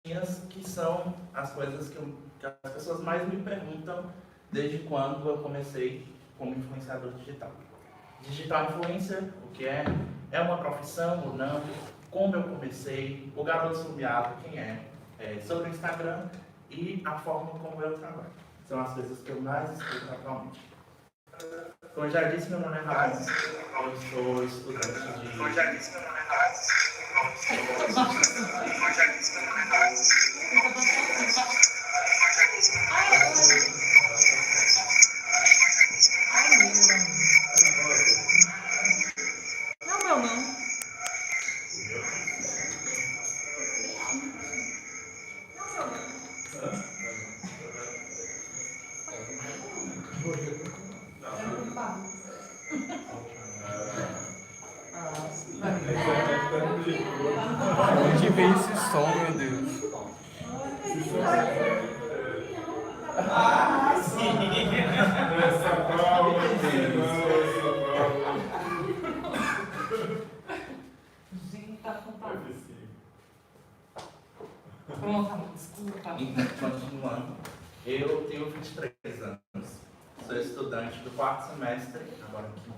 que são as coisas que as pessoas mais me perguntam desde quando eu comecei como influenciador digital. Digital influencer, o que é? É uma profissão ou não? Como eu comecei? O garoto sumiado, quem é? Sobre o Instagram e a forma como eu trabalho. São as coisas que eu mais escuto atualmente. Como eu já disse, meu nome é Ramon. Eu sou estudante de... Como eu já disse, meu nome é Ramon. Não, meu não. Onde vem esse som, meu Deus? Gente, tá fantástico. Pronto, desculpa. Então, continuando, eu tenho 23 anos, sou estudante do 4º semestre, agora aqui,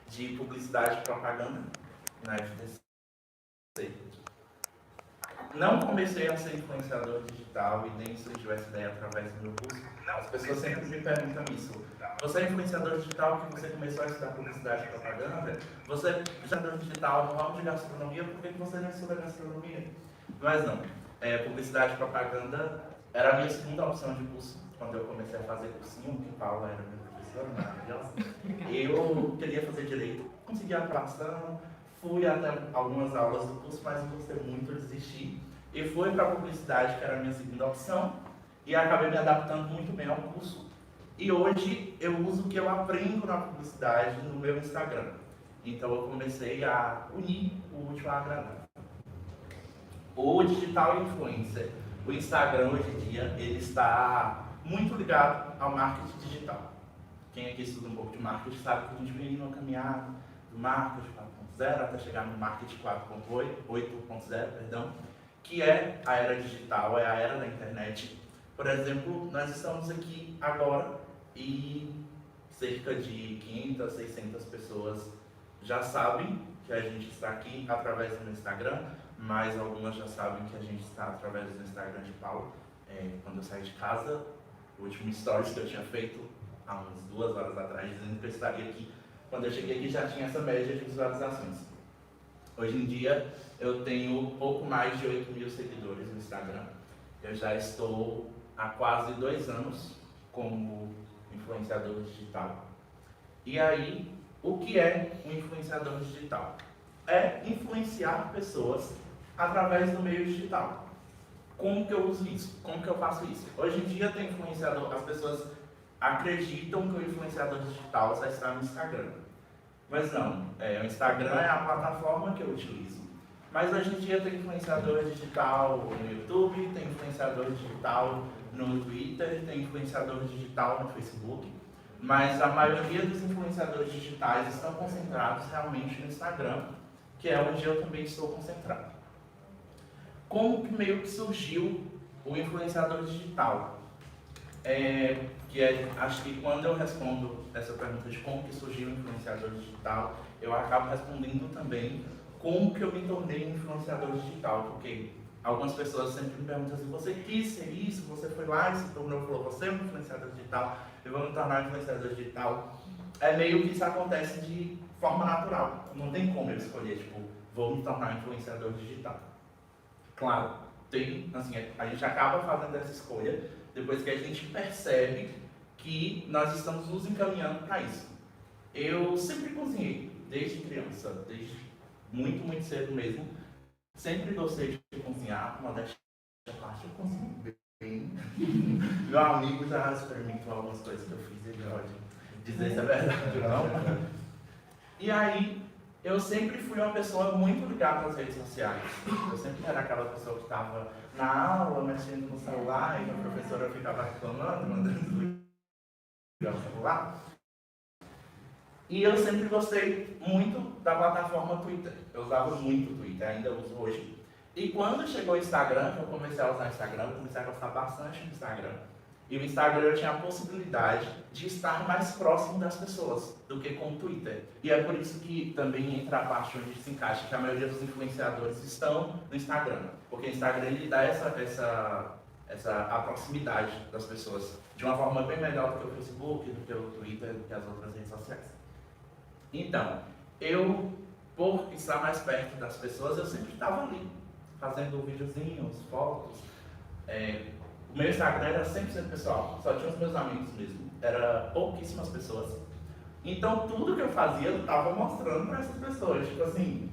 de Publicidade e Propaganda na FTC. Não comecei a ser influenciador digital e nem surgiu essa ideia através do meu curso. As pessoas sempre me perguntam isso. Você é influenciador digital porque você começou a estudar Publicidade e Propaganda? Você é influenciador digital no ramo de gastronomia porque você não estuda gastronomia? Mas não. Publicidade e Propaganda era a minha segunda opção de curso. Quando eu comecei a fazer cursinho, que Paula era minha professora maravilhosa, eu queria fazer Direito, consegui a atração, fui até algumas aulas do curso, mas não gostei muito, desisti. E fui para a Publicidade, que era a minha segunda opção, e acabei me adaptando muito bem ao curso. E hoje eu uso o que eu aprendo na Publicidade no meu Instagram. Então eu comecei a unir o útil ao agradável. O digital influencer, o Instagram hoje em dia, ele está muito ligado ao marketing digital. Quem aqui estuda um pouco de marketing sabe que a gente vem numa caminhada do marketing 4.0 até chegar no marketing 8.0, perdão, que é a era digital, é a era da internet. Por exemplo, nós estamos aqui agora e cerca de 500, 600 pessoas já sabem que a gente está aqui através do Instagram, mas algumas já sabem que a gente está através do Instagram de Paulo. Quando eu saí de casa, o último stories que eu tinha feito há umas 2 horas atrás, dizendo que eu estaria aqui. Quando eu cheguei aqui já tinha essa média de visualizações. Hoje em dia eu tenho pouco mais de 8 mil seguidores no Instagram. Eu já estou há quase 2 anos como influenciador digital. E aí, o que é um influenciador digital? É influenciar pessoas através do meio digital. Como que eu uso isso? Como que eu faço isso? Hoje em dia tem influenciador, as pessoas acreditam que o influenciador digital só está no Instagram. Mas não, o Instagram é a plataforma que eu utilizo. Mas hoje em dia tem influenciador digital no YouTube, tem influenciador digital no Twitter, tem influenciador digital no Facebook. Mas a maioria dos influenciadores digitais estão concentrados realmente no Instagram, que é onde eu também estou concentrado. Como que meio que surgiu o influenciador digital? Acho que quando eu respondo essa pergunta de como que surgiu o influenciador digital, eu acabo respondendo também como que eu me tornei um influenciador digital, porque algumas pessoas sempre me perguntam assim, você quis ser isso, você foi lá e se tornou, falou, você é um influenciador digital, eu vou me tornar um influenciador digital. É meio que isso acontece de forma natural, não tem como eu escolher, tipo, vou me tornar um influenciador digital. Claro, a gente acaba fazendo essa escolha depois que a gente percebe que nós estamos nos encaminhando para isso. Eu sempre cozinhei, desde criança, desde muito cedo mesmo. Sempre gostei de cozinhar, modéstia à parte, eu cozinho bem. Meu amigo já experimentou algumas coisas que eu fiz, ele pode dizer se é verdade ou não. E aí, eu sempre fui uma pessoa muito ligada às redes sociais. Eu sempre era aquela pessoa que estava na aula, mexendo no celular, e a professora ficava reclamando, mandando desligar o celular. E eu sempre gostei muito da plataforma Twitter. Eu usava muito o Twitter, ainda uso hoje. E quando chegou o Instagram, que eu comecei a usar o Instagram, eu comecei a gostar bastante do Instagram. E o Instagram eu tinha a possibilidade de estar mais próximo das pessoas do que com o Twitter. E é por isso que também entra a parte onde se encaixa, que a maioria dos influenciadores estão no Instagram. Porque o Instagram ele dá a proximidade das pessoas de uma forma bem melhor do que o Facebook, do que o Twitter, do que as outras redes sociais. Então, eu, por estar mais perto das pessoas, eu sempre estava ali, fazendo videozinhos, fotos. O meu Instagram era 100% pessoal, só tinha os meus amigos mesmo, era pouquíssimas pessoas. Então tudo que eu fazia eu estava mostrando para essas pessoas, tipo assim,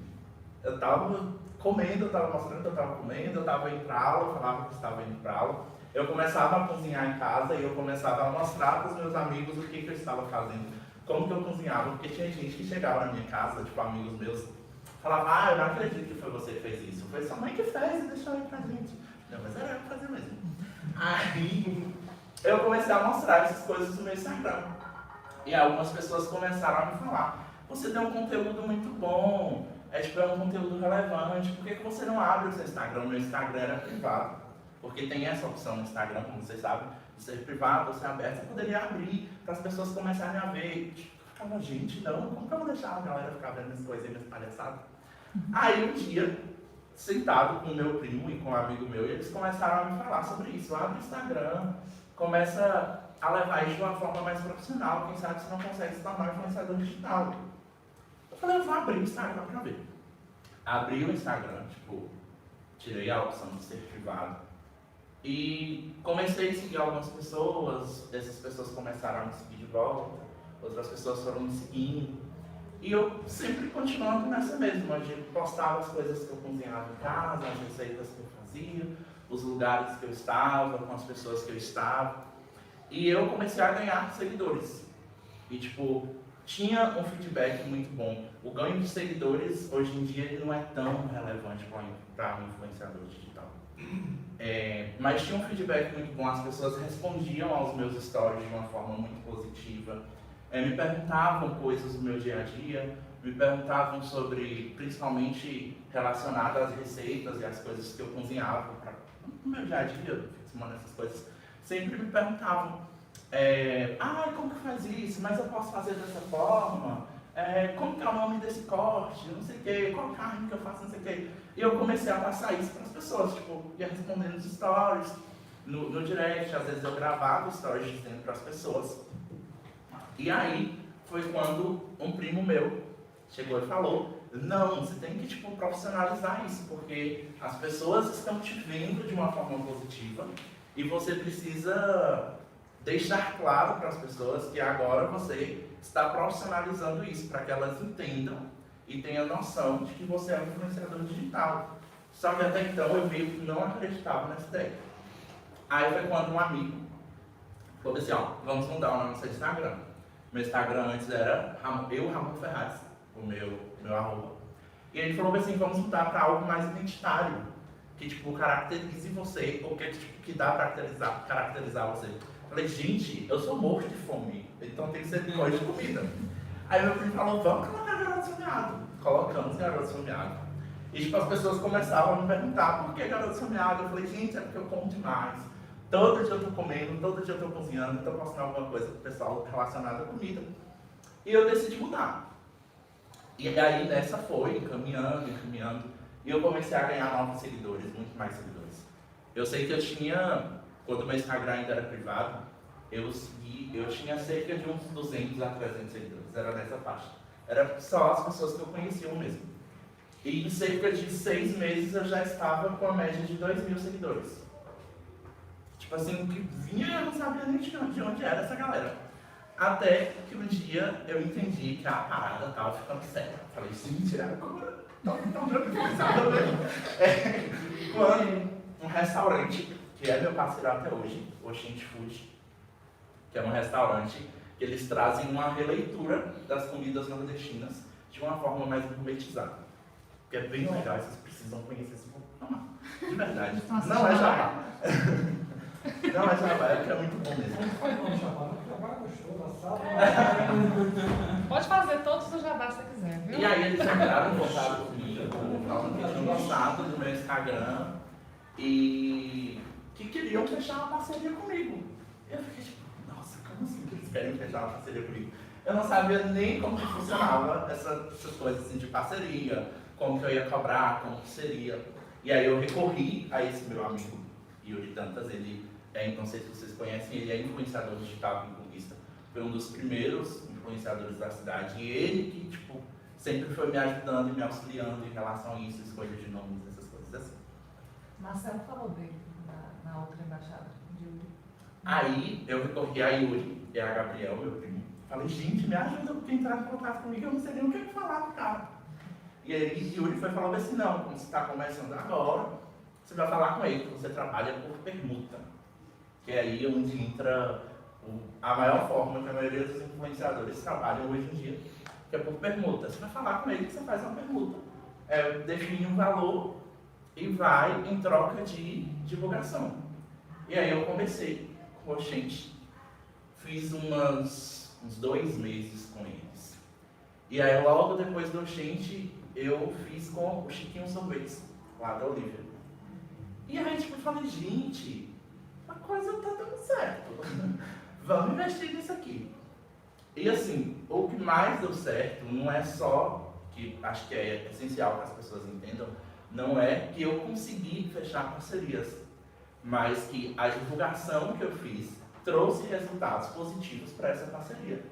eu estava comendo, eu estava mostrando que eu estava comendo, eu estava indo para aula, eu falava que estava indo para aula. Eu começava a cozinhar em casa e eu começava a mostrar para os meus amigos o que eu estava fazendo, como que eu cozinhava, porque tinha gente que chegava na minha casa, tipo amigos meus, falava, eu não acredito que foi você que fez isso, foi sua mãe que fez e deixou aí pra gente. Não, mas era eu que fazia mesmo. Aí eu comecei a mostrar essas coisas no meu Instagram. E algumas pessoas começaram a me falar, você tem um conteúdo muito bom, é um conteúdo relevante, por que você não abre o seu Instagram? O meu Instagram era privado, porque tem essa opção no Instagram, como vocês sabem, de ser privado ou ser aberto, você poderia abrir para as pessoas começarem a ver. Eu ficava, gente, não, como que eu vou deixar a galera ficar vendo minhas coisas e minhas palhaçadas? Aí um dia, sentado com o meu primo e com um amigo meu, eles começaram a me falar sobre isso. Abre o Instagram, começa a levar isso de uma forma mais profissional, quem sabe você não consegue se tornar influenciador digital. Eu falei, eu vou abrir o Instagram pra ver. Abri o Instagram, tirei a opção de ser privado. E comecei a seguir algumas pessoas, essas pessoas começaram a me seguir de volta, outras pessoas foram me seguindo. E eu sempre continuando nessa mesma, onde postava as coisas que eu cozinhava em casa, as receitas que eu fazia, os lugares que eu estava, com as pessoas que eu estava. E eu comecei a ganhar seguidores. E tinha um feedback muito bom. O ganho de seguidores, hoje em dia, ele não é tão relevante para um influenciador digital. Mas tinha um feedback muito bom, as pessoas respondiam aos meus stories de uma forma muito positiva. Me perguntavam coisas do meu dia a dia, me perguntavam sobre, principalmente relacionado às receitas e às coisas que eu cozinhava no meu dia a dia, essas coisas, sempre me perguntavam, como que faz isso? Mas eu posso fazer dessa forma? Como que é o nome desse corte? Não sei o que, qual carne que eu faço, não sei o que. E eu comecei a passar isso para as pessoas, ia respondendo os stories, no direct, às vezes eu gravava stories dizendo para as pessoas. E aí foi quando um primo meu chegou e falou, não, você tem que profissionalizar isso, porque as pessoas estão te vendo de uma forma positiva e você precisa deixar claro para as pessoas que agora você está profissionalizando isso, para que elas entendam e tenham noção de que você é um influenciador digital. Só que até então eu meio que não acreditava nessa ideia. Aí foi quando um amigo falou assim, vamos mudar o nome do seu Instagram. Meu Instagram antes era Ramon Ferraz, o meu arroba. E ele falou assim, vamos mudar para algo mais identitário, que caracterize você, ou que dá para caracterizar você. Eu falei, gente, eu sou morto de fome, então tem que ser coisa de comida. Aí meu primo falou, vamos colocar Garoto Someado. Colocamos Garoto Someado. E as pessoas começavam a me perguntar, por que Garoto Someado? Eu falei, gente, é porque eu como demais. Todo dia eu estou comendo, todo dia eu estou cozinhando, estou postando alguma coisa pro pessoal relacionada à comida. E eu decidi mudar. E aí nessa foi, encaminhando. E eu comecei a ganhar novos seguidores, muito mais seguidores. Eu sei que eu tinha, quando o meu Instagram ainda era privado, eu tinha cerca de uns 200 a 300 seguidores, era nessa faixa. Era só as pessoas que eu conhecia mesmo. E em cerca de 6 meses eu já estava com a média de 2.000 seguidores. O que vinha, eu não sabia nem de onde era essa galera. Até que um dia eu entendi que a parada estava ficando séria. Falei, gente, agora estão dando influenciador mesmo. Quando um restaurante, que é meu parceiro até hoje, o Oxente Food, que é um restaurante que eles trazem uma releitura das comidas nordestinas de uma forma mais gourmetizada. Que é bem legal, vocês precisam conhecer esse povo. De verdade. Não é jabá. Não é jabá, é porque é muito bom mesmo. Não foi bom jabá, não jabá gostou da sala. Pode fazer todos os jabás que você quiser, viu? E aí eles entraram, voltaram comigo, falando que tinham gostado do meu Instagram e que queriam fechar uma parceria comigo. Eu fiquei tipo, nossa, como assim que eles querem fechar uma parceria comigo? Eu não sabia nem como que funcionava essas coisas assim de parceria, como que eu ia cobrar, como que seria. E aí eu recorri a esse meu amigo, Yuri Dantas, ele não sei se vocês conhecem, ele é influenciador digital em Conquista. Foi um dos primeiros influenciadores da cidade. E ele que, tipo, sempre foi me ajudando e me auxiliando em relação a isso, escolha de nomes, essas coisas assim. Marcelo falou dele na outra embaixada de Yuri. Aí eu recorri a Yuri e a Gabriel, meu primo. Falei, gente, me ajuda porque entrar em contato comigo, eu não sei nem o que falar pro cara. E aí Yuri foi falando assim, não, como você está começando agora, você vai falar com ele, que você trabalha por permuta. Que é aí onde entra a maior forma que a maioria dos influenciadores trabalham hoje em dia, que é por permuta. Você vai falar com ele que você faz uma permuta. Define um valor e vai em troca de divulgação. E aí eu comecei com o Oxente. Fiz uns 2 meses com eles. E aí logo depois do Oxente, eu fiz com o Chiquinho Sorvetes, lá da Olivia. E aí tipo, eu falei, gente, a coisa tá dando certo. Vamos investir nisso aqui. E assim, o que mais deu certo não é só, que acho que é essencial que as pessoas entendam, não é que eu consegui fechar parcerias, mas que a divulgação que eu fiz trouxe resultados positivos para essa parceria.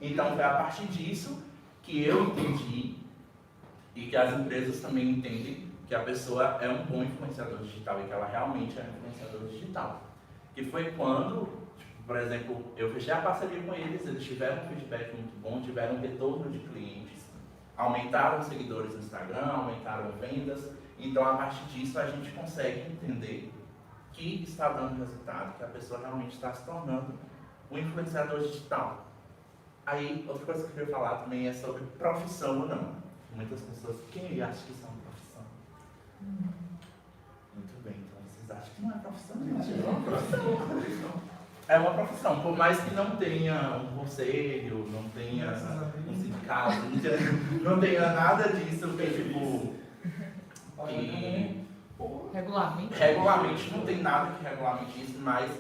Então foi a partir disso que eu entendi e que as empresas também entendem que a pessoa é um bom influenciador digital e que ela realmente é um influenciador digital. Que foi quando, tipo, por exemplo, eu fechei a parceria com eles tiveram um feedback muito bom, tiveram um retorno de clientes, aumentaram seguidores no Instagram, aumentaram vendas. Então, a partir disso, a gente consegue entender que está dando resultado, que a pessoa realmente está se tornando um influenciador digital. Aí, outra coisa que eu queria falar também é sobre profissão ou não. Muitas pessoas, quem acha que isso é uma profissão? Muito bem, então vocês acham que não é profissão, gente? É uma profissão. É uma profissão, por mais que não tenha um conselho, não tenha um sindicato, não tenha nada disso que, tipo, regularmente não tem nada que regulamente isso, mas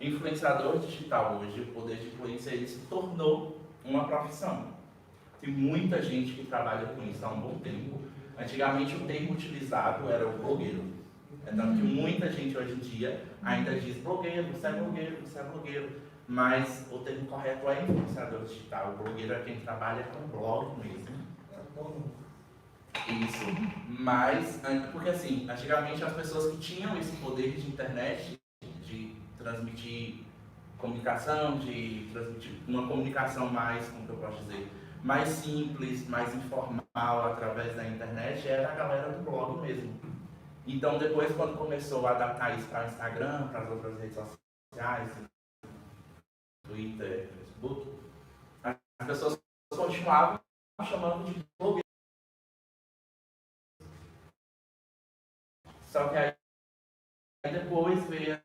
influenciador digital hoje, o poder de influência, ele se tornou uma profissão. Tem muita gente que trabalha com isso há um bom tempo. Antigamente o termo utilizado era o blogueiro. É tanto que muita gente hoje em dia ainda diz blogueiro, você é blogueiro, você é blogueiro. Mas o termo correto é influenciador digital. O blogueiro é quem trabalha com blog mesmo. Isso. Mas, porque assim, antigamente as pessoas que tinham esse poder de internet, de transmitir comunicação, de transmitir uma comunicação mais, como que eu posso dizer, mais simples, mais informal através da internet, era a galera do blog mesmo. Então depois, quando começou a adaptar isso para o Instagram, para as outras redes sociais, Twitter, Facebook, as pessoas continuavam chamando de blogueiro. Só que aí depois veio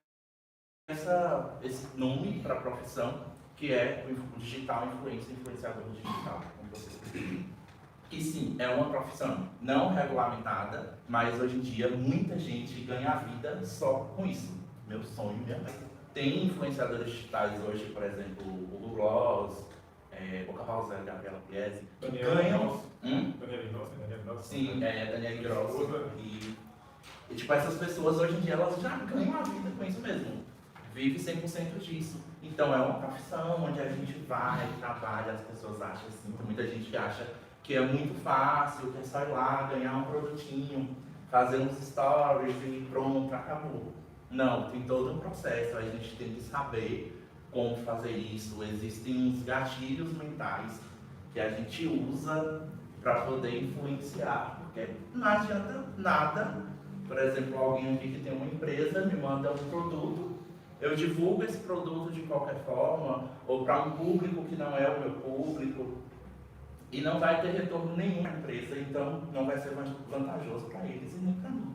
esse nome para a profissão, que é o digital influenciador digital, como vocês preferem. Que sim, é uma profissão não regulamentada, mas hoje em dia muita gente ganha a vida só com isso. Meu sonho mesmo. Tem influenciadores digitais hoje, por exemplo, o Google Gloss, Boca Rosa, Gabriela Pugliese, que ganham... Sim, Daniela Grosso. E tipo, essas pessoas hoje em dia elas já ganham a vida com isso mesmo. Vive 100% disso. Então é uma profissão onde a gente vai, trabalha, as pessoas acham assim, tem muita gente que acha que é muito fácil, que é só ir lá, ganhar um produtinho, fazer uns stories e pronto, acabou. Não, tem todo um processo, a gente tem que saber como fazer isso. Existem uns gatilhos mentais que a gente usa para poder influenciar, porque não adianta nada. Por exemplo, alguém aqui que tem uma empresa me manda um produto, eu divulgo esse produto de qualquer forma, ou para um público que não é o meu público, e não vai ter retorno nenhum na empresa, então não vai ser vantajoso para eles e nem para mim.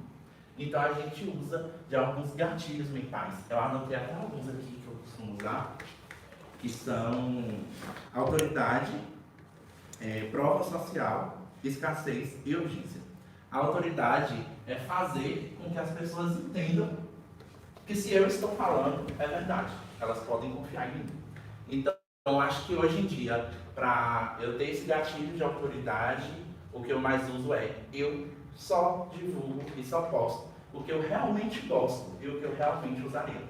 Então a gente usa de alguns gatilhos mentais. Eu anotei até alguns aqui que eu costumo usar, que são autoridade, prova social, escassez e urgência. A autoridade é fazer com que as pessoas entendam que se eu estou falando, é verdade. Elas podem confiar em mim. Então, eu acho que hoje em dia, para eu ter esse gatilho de autoridade, o que eu mais uso é eu só divulgo e só posto o que eu realmente gosto e o que eu realmente usaria.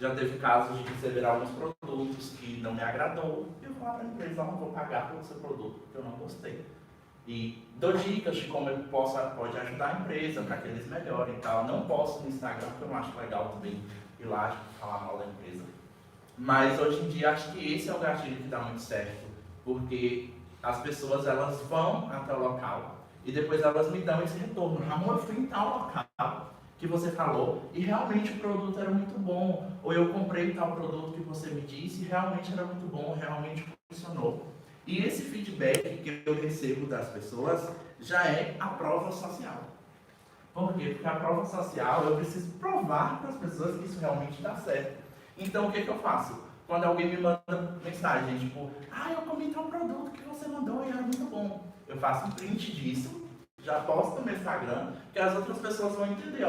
Já teve casos de receber alguns produtos que não me agradou e eu falar para a empresa, não vou pagar pelo seu produto porque eu não gostei. E dou dicas de como eu pode ajudar a empresa para que eles melhorem e tal. Não posto no Instagram porque eu não acho legal também ir lá falar mal da empresa. Mas hoje em dia acho que esse é o gatilho que dá muito certo, porque as pessoas elas vão até o local e depois elas me dão esse retorno. Ramon, eu fui em tal local que você falou e realmente o produto era muito bom, ou eu comprei tal produto que você me disse e realmente era muito bom, realmente funcionou. E esse feedback que eu recebo das pessoas já é a prova social. Por quê? Porque a prova social eu preciso provar para as pessoas que isso realmente dá certo. Então o que eu faço? Quando alguém me manda mensagem, tipo, eu comi tal produto que você mandou e era muito bom. Eu faço um print disso, já posto no meu Instagram, que as outras pessoas vão entender,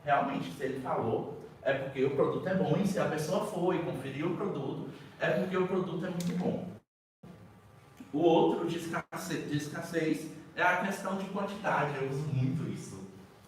realmente, se ele falou, é porque o produto é bom, e se a pessoa foi e conferiu o produto, é porque o produto é muito bom. O outro de escassez é a questão de quantidade, eu uso muito isso.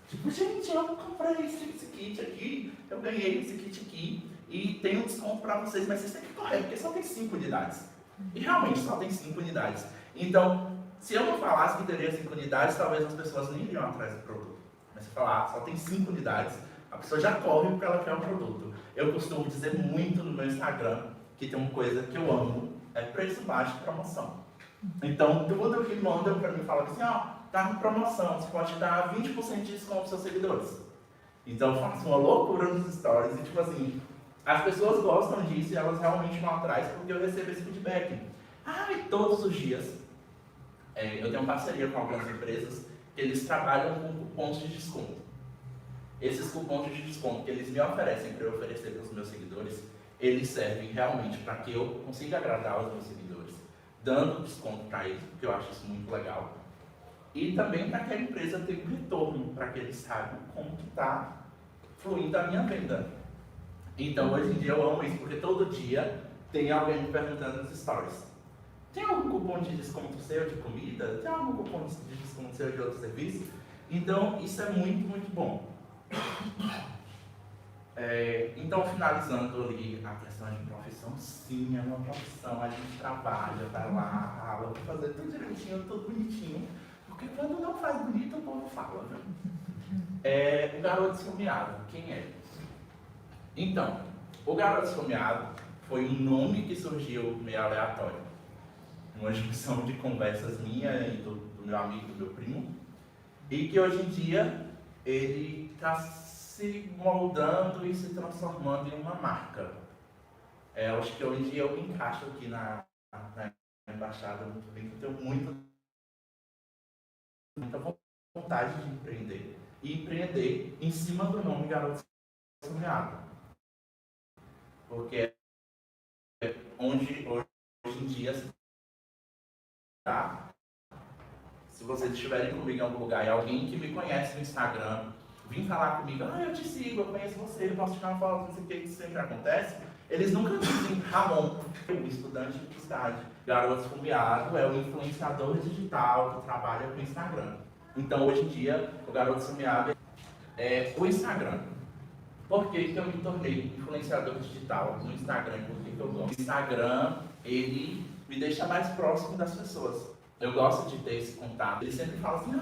Tipo, gente, eu comprei esse kit aqui, eu ganhei esse kit aqui, e tem um desconto para vocês, mas vocês têm que correr, porque só tem 5 unidades. E realmente só tem 5 unidades. Então, se eu não falasse que teria 5 unidades, talvez as pessoas nem iriam atrás do produto. Mas se falar, só tem 5 unidades, a pessoa já corre porque ela quer o produto. Eu costumo dizer muito no meu Instagram que tem uma coisa que eu amo, é preço baixo e promoção. Então, tudo que mandam para mim fala assim, tá com promoção, você pode dar 20% de desconto para seus seguidores. Então, eu faço uma loucura nos stories e tipo assim, as pessoas gostam disso e elas realmente vão atrás porque eu recebo esse feedback. E todos os dias, eu tenho parceria com algumas empresas que eles trabalham com cupons de desconto. Esses cupons de desconto que eles me oferecem para eu oferecer para os meus seguidores, eles servem realmente para que eu consiga agradar os meus seguidores, dando desconto para eles, porque eu acho isso muito legal. E também para que a empresa tenha um retorno, para que eles saibam como que está fluindo a minha venda. Então, hoje em dia eu amo isso, porque todo dia tem alguém me perguntando nos stories. Tem algum cupom de desconto seu de comida? Tem algum cupom de desconto seu de outro serviço? Então, isso é muito, muito bom. Então, finalizando ali a questão de profissão, sim, é uma profissão. A gente trabalha, vai lá, rala, vai fazer tudo direitinho, tudo bonitinho. Porque quando não faz bonito, o povo fala, viu? O garoto esfomeado, quem é? Então, o garoto esfomeado foi um nome que surgiu meio aleatório. Uma junção de conversas minha e do meu amigo, do meu primo. E que hoje em dia ele está se moldando e se transformando em uma marca. Eu acho que hoje em dia eu me encaixo aqui na embaixada muito bem, que eu tenho muita vontade de empreender. E empreender em cima do nome Garoto Esfomeado. Porque é onde hoje em dia se vocês estiverem comigo em algum lugar e alguém que me conhece no Instagram vir falar comigo, eu te sigo, eu conheço você, eu posso tirar uma foto, não sei o que sempre acontece, eles nunca dizem Ramon, o estudante de publicidade. Garoto Esfomeado é o influenciador digital que trabalha com o Instagram. Então hoje em dia o Garoto Esfomeado é o Instagram. Por que eu me tornei influenciador digital no Instagram? Por que eu gosto? O Instagram, ele me deixa mais próximo das pessoas. Eu gosto de ter esse contato. Ele sempre fala assim,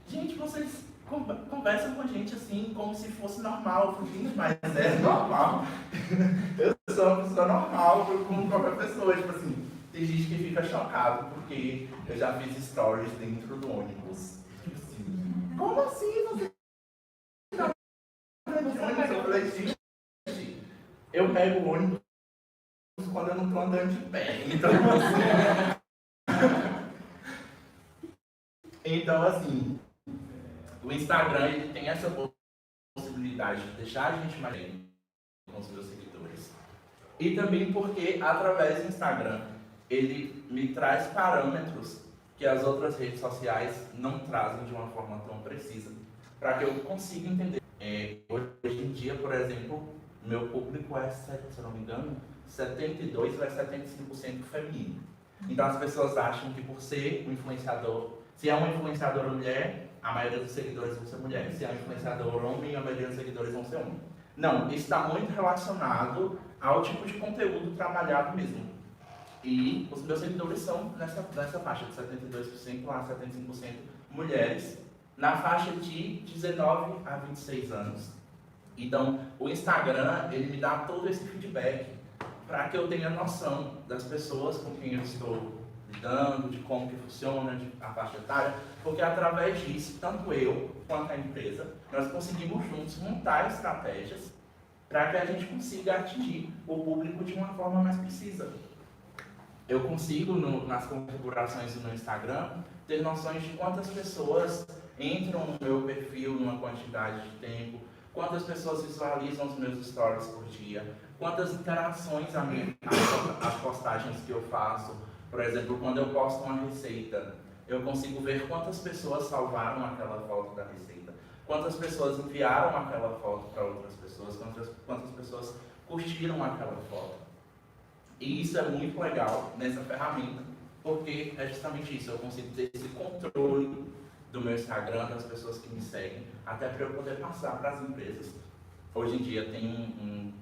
gente, vocês conversam com a gente assim, como se fosse normal. Eu falei, gente, mas é normal. Eu sou uma pessoa normal, como qualquer pessoa. Tipo assim, tem gente que fica chocado porque eu já fiz stories dentro do ônibus. Tipo assim, como assim você... Eu falei, gente, eu pego o ônibus quando eu não estou andando de pé. Então assim, o Instagram ele tem essa possibilidade de deixar a gente mais bem com os meus seguidores. E também porque, através do Instagram, ele me traz parâmetros que as outras redes sociais não trazem de uma forma tão precisa, para que eu consiga entender. Hoje em dia, por exemplo, meu público é, se eu não me engano, 72 a 75% feminino. Então as pessoas acham que por ser um influenciador, se é uma influenciadora mulher, a maioria dos seguidores vão ser mulheres. Se é um influenciador homem, a maioria dos seguidores vão ser homens. Não, isso está muito relacionado ao tipo de conteúdo trabalhado mesmo. E os meus seguidores são nessa faixa de 72% a 75% mulheres, na faixa de 19 a 26 anos. Então, o Instagram, ele me dá todo esse feedback para que eu tenha noção das pessoas com quem eu estou lidando, de como que funciona a faixa etária, porque através disso, tanto eu quanto a empresa, nós conseguimos juntos montar estratégias para que a gente consiga atingir o público de uma forma mais precisa. Eu consigo, nas configurações do meu Instagram, ter noções de quantas pessoas entram no meu perfil numa quantidade de tempo, quantas pessoas visualizam os meus stories por dia, quantas interações as postagens que eu faço. Por exemplo, quando eu posto uma receita, eu consigo ver quantas pessoas salvaram aquela foto da receita, quantas pessoas enviaram aquela foto para outras pessoas, quantas pessoas curtiram aquela foto. E isso é muito legal nessa ferramenta, porque é justamente isso, eu consigo ter esse controle do meu Instagram, das pessoas que me seguem, até para eu poder passar para as empresas. Hoje em dia tem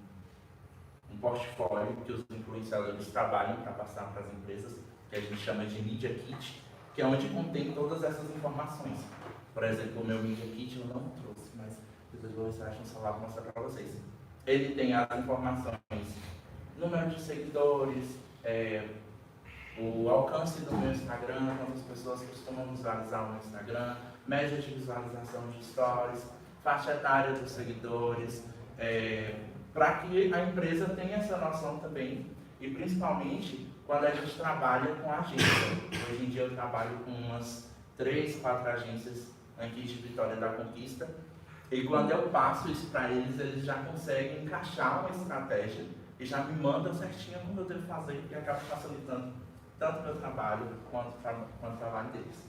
um portfólio que os influenciadores trabalham para passar para as empresas, que a gente chama de Media Kit, que é onde contém todas essas informações. Por exemplo, o meu Media Kit eu não trouxe, mas depois eu vou ver se eu acho um celular para mostrar para vocês. Ele tem as informações, número de seguidores, o alcance do meu Instagram, quantas pessoas costumam visualizar o meu Instagram, média de visualização de stories, faixa etária dos seguidores, para que a empresa tenha essa noção também, e principalmente quando a gente trabalha com agência. Hoje em dia eu trabalho com umas 3, 4 agências aqui de Vitória da Conquista, e quando eu passo isso para eles, eles já conseguem encaixar uma estratégia e já me mandam certinho como eu devo fazer, e acaba facilitando tanto o meu trabalho quanto o trabalho deles.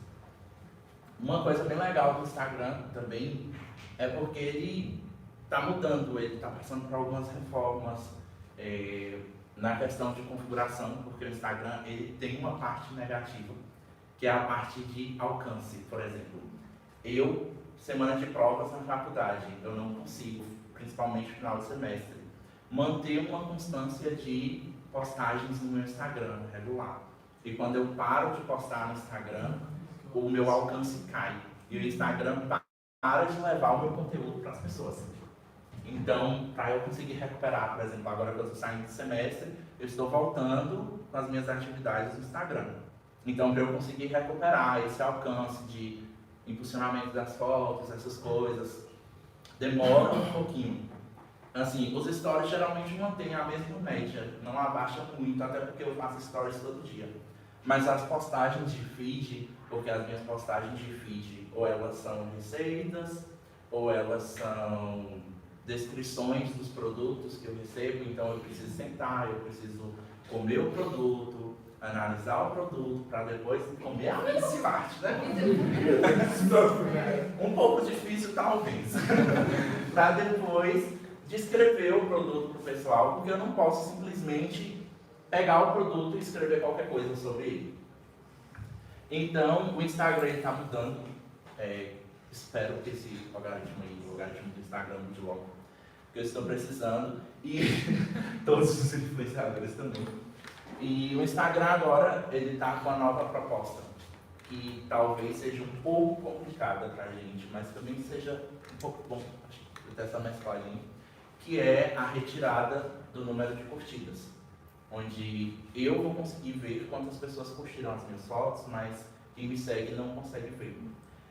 Uma coisa bem legal do Instagram também é porque ele está mudando, ele está passando por algumas reformas na questão de configuração, porque o Instagram ele tem uma parte negativa, que é a parte de alcance. Por exemplo, eu, semana de provas na faculdade, eu não consigo, principalmente no final do semestre, manter uma constância de postagens no meu Instagram regular. E quando eu paro de postar no Instagram, o meu alcance cai. E o Instagram para de levar o meu conteúdo para as pessoas. Então, para eu conseguir recuperar, por exemplo, agora que eu estou saindo do semestre, eu estou voltando com as minhas atividades no Instagram. Então, para eu conseguir recuperar esse alcance de impulsionamento das fotos, essas coisas, demora um pouquinho. Assim, os stories geralmente mantêm a mesma média, não abaixa muito, até porque eu faço stories todo dia. Mas as postagens de feed, porque as minhas postagens de feed, ou elas são receitas, ou elas são descrições dos produtos que eu recebo, então eu preciso sentar, eu preciso comer o produto, analisar o produto, para depois comer a minha parte, né? Um pouco difícil, talvez. Para depois descrever o produto para o pessoal, porque eu não posso simplesmente pegar o produto e escrever qualquer coisa sobre ele. Então, o Instagram está mudando. Espero que esse algoritmo do Instagram mude logo, porque eu estou precisando, e todos os influenciadores também. E o Instagram agora, ele está com a nova proposta, que talvez seja um pouco complicada para a gente, mas também seja um pouco bom, acho que ter essa mescladinha, que é a retirada do número de curtidas, onde eu vou conseguir ver quantas pessoas curtiram as minhas fotos, mas quem me segue não consegue ver.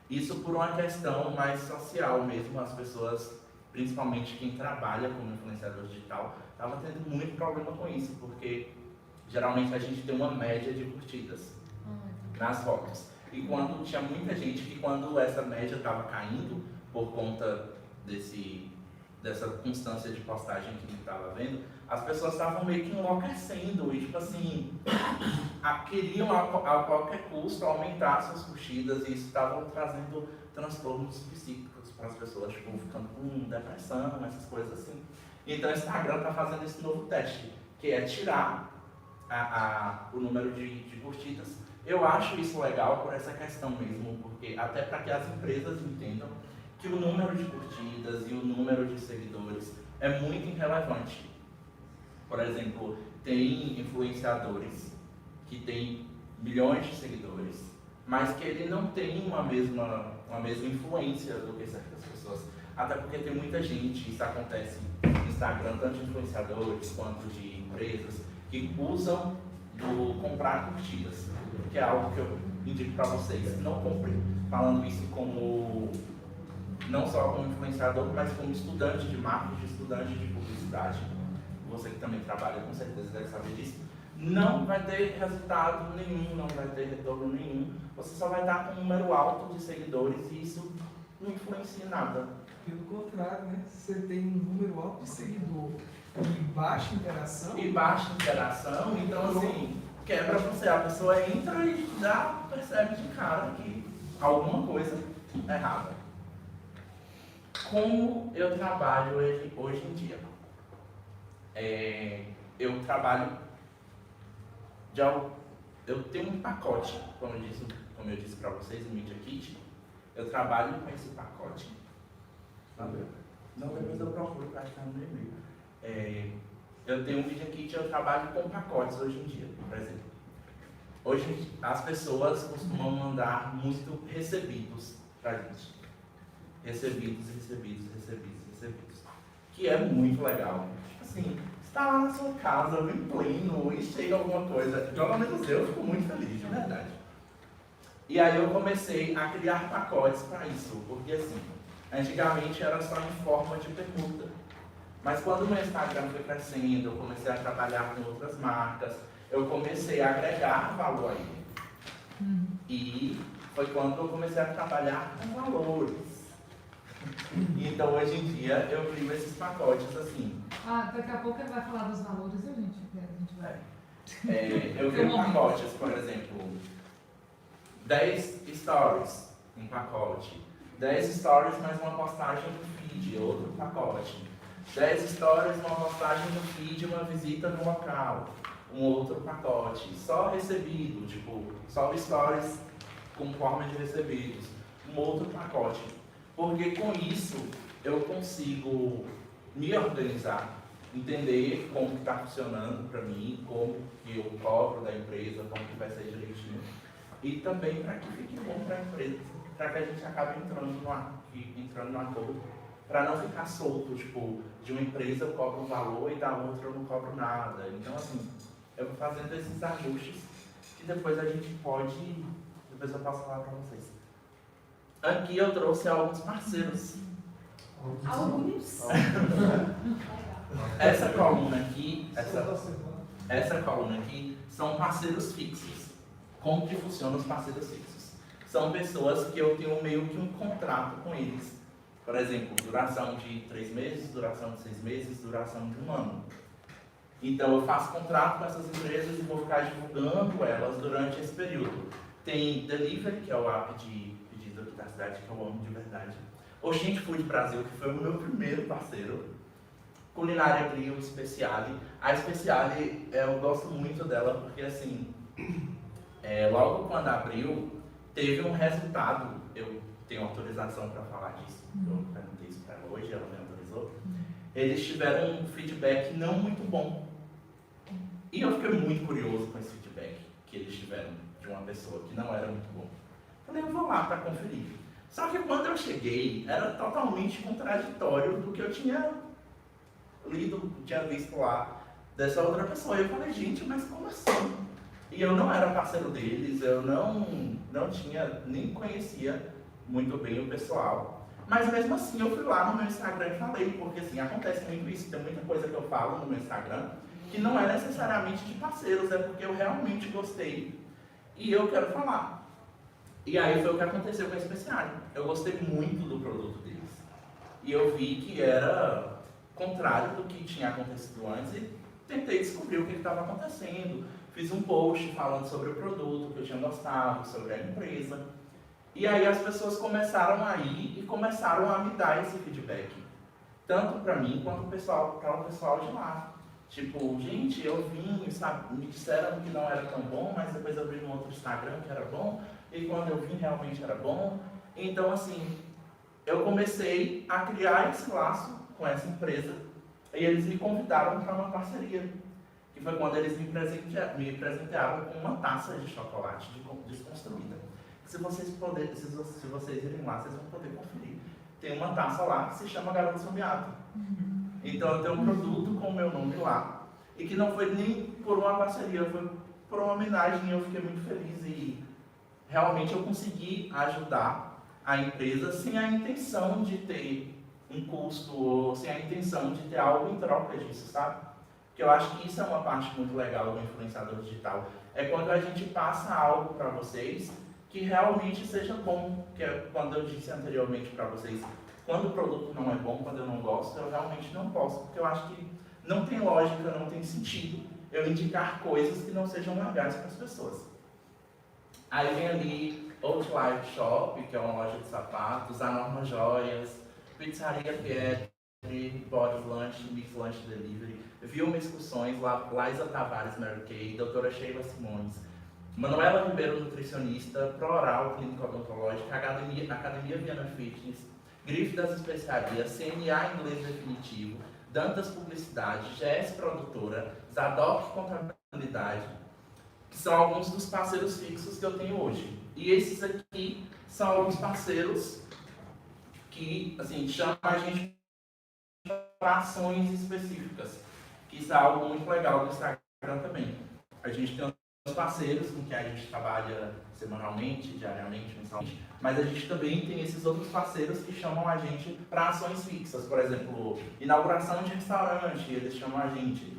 Isso por uma questão mais social mesmo, as pessoas, principalmente quem trabalha como influenciador digital, estava tendo muito problema com isso, porque geralmente a gente tem uma média de curtidas nas fotos. E quando tinha muita gente que quando essa média estava caindo por conta dessa constância de postagem que ele estava vendo, as pessoas estavam meio que enlouquecendo e, tipo assim, queriam a qualquer custo aumentar suas curtidas e isso estava trazendo transtornos psíquicos para as pessoas, tipo, ficando com depressão, essas coisas assim. Então o Instagram está fazendo esse novo teste, que é tirar o número de curtidas. Eu acho isso legal por essa questão mesmo, porque até para que as empresas entendam que o número de curtidas e o número de seguidores é muito irrelevante. Por exemplo, tem influenciadores que têm milhões de seguidores, mas que ele não tem uma mesma influência do que certas pessoas. Até porque tem muita gente, isso acontece no Instagram, tanto de influenciadores quanto de empresas, que usam do comprar curtidas, que é algo que eu indico para vocês. Não comprem, falando isso como não só como influenciador, mas como estudante de marketing, estudante de publicidade. Você que também trabalha, com certeza deve saber disso. Não vai ter resultado nenhum, não vai ter retorno nenhum. Você só vai estar com um número alto de seguidores e isso não influencia em nada. Pelo contrário, né? Você tem um número alto de seguidor e baixa interação. Então assim, quebra você. A pessoa entra e já percebe de cara que alguma coisa é errada. Como eu trabalho hoje em dia? Eu trabalho eu tenho um pacote, como eu disse para vocês, o Media Kit. Eu trabalho com esse pacote. Não, depois eu procuro para achar no e-mail. Eu tenho um Media Kit, eu trabalho com pacotes hoje em dia, por exemplo. Hoje as pessoas costumam mandar muito recebidos para a gente. Recebidos. Que é muito legal. Assim, está lá na sua casa, bem pleno, e chega alguma coisa. Pelo menos eu fico muito feliz, de verdade. E aí eu comecei a criar pacotes para isso, porque assim, antigamente era só em forma de permuta. Mas quando o meu Instagram foi crescendo, eu comecei a trabalhar com outras marcas, eu comecei a agregar valor aí. E foi quando eu comecei a trabalhar com valores. Então hoje em dia eu crio esses pacotes assim. Daqui a pouco ele vai falar dos valores, viu, gente? A gente vai. Eu crio pacotes, por exemplo, 10 stories, um pacote. 10 stories mais uma postagem no feed, outro pacote. 10 stories, uma postagem no feed, uma visita no local, um outro pacote. Só recebido, tipo, só stories com forma de recebidos, um outro pacote. Porque com isso eu consigo me organizar, entender como está funcionando para mim, como que eu cobro da empresa, como que vai ser direitinho. E também para que fique bom para a empresa, para que a gente acabe entrando no acordo, para não ficar solto, tipo, de uma empresa eu cobro um valor e da outra eu não cobro nada. Então assim, eu vou fazendo esses ajustes que depois depois eu posso falar para vocês. Aqui eu trouxe alguns parceiros. Alguns? Essa coluna aqui são parceiros fixos. Como que funcionam os parceiros fixos? São pessoas que eu tenho meio que um contrato com eles. Por exemplo, duração de 3 meses, duração de 6 meses, duração de 1 ano. Então eu faço contrato com essas empresas e vou ficar divulgando elas durante esse período. Tem Delivery, que é o app de pedido aqui da cidade, que eu amo de verdade. Oxente Food Brasil, que foi o meu primeiro parceiro. Culinária Grill, Speciale. A Speciale, eu gosto muito dela porque, assim, logo quando abriu, teve um resultado. Eu tenho autorização para falar disso. Eu perguntei isso para ela hoje, ela me autorizou. Eles tiveram um feedback não muito bom. E eu fiquei muito curioso com esse feedback que eles tiveram de uma pessoa que não era muito bom. Falei, eu vou lá para conferir. Só que quando eu cheguei, era totalmente contraditório do que eu tinha lido, tinha visto lá dessa outra pessoa. E eu falei, gente, mas como assim? E eu não era parceiro deles, eu não tinha, nem conhecia muito bem o pessoal. Mas mesmo assim eu fui lá no meu Instagram e falei, porque assim, acontece muito isso, tem muita coisa que eu falo no meu Instagram que não é necessariamente de parceiros, é porque eu realmente gostei e eu quero falar. E aí foi o que aconteceu com a Speciale. Eu gostei muito do produto deles. e eu vi que era contrário do que tinha acontecido antes e tentei descobrir o que estava acontecendo. Fiz um post falando sobre o produto que eu tinha gostado, sobre a empresa. E aí as pessoas começaram a ir e começaram a me dar esse feedback. Tanto para mim quanto para o pessoal de lá. Tipo, gente, eu vim, sabe, me disseram que não era tão bom, mas depois eu vi no outro Instagram que era bom, e quando eu vim realmente era bom. Então, assim, eu comecei a criar esse laço com essa empresa, e eles me convidaram para uma parceria, que foi quando eles me presentearam com uma taça de chocolate desconstruída. Se vocês irem lá, vocês vão poder conferir. Tem uma taça lá que se chama Garoto Somiato. Então eu tenho um produto com o meu nome lá, e que não foi nem por uma parceria, foi por uma homenagem, e eu fiquei muito feliz e realmente eu consegui ajudar a empresa sem a intenção de ter um custo, ou sem a intenção de ter algo em troca disso, sabe? Porque eu acho que isso é uma parte muito legal do influenciador digital. É quando a gente passa algo para vocês que realmente seja bom, que é quando eu disse anteriormente para vocês, quando o produto não é bom, quando eu não gosto, eu realmente não posso, porque eu acho que não tem lógica, não tem sentido eu indicar coisas que não sejam legais para as pessoas. Aí vem ali Outlive Shop, que é uma loja de sapatos, a Norma Joias, Pizzaria Pietri, Boris Lunch, Mix Lunch Delivery, Vilma Excursões, Laisa Tavares, Mary Kay, Doutora Sheila Simões, Manuela Ribeiro, nutricionista, Pro-Oral, Clínica Odontológica, Academia Viana Fitness, Grife das Especiarias, CNA Inglês Definitivo, Dantas Publicidade, GS Produtora, Zadok Contabilidade, que são alguns dos parceiros fixos que eu tenho hoje. E esses aqui são alguns parceiros que, assim, chamam a gente para ações específicas, que isso é algo muito legal do Instagram também. A gente tem os parceiros com quem a gente trabalha semanalmente, diariamente, mensalmente, mas a gente também tem esses outros parceiros que chamam a gente para ações fixas, por exemplo, inauguração de restaurante, eles chamam a gente,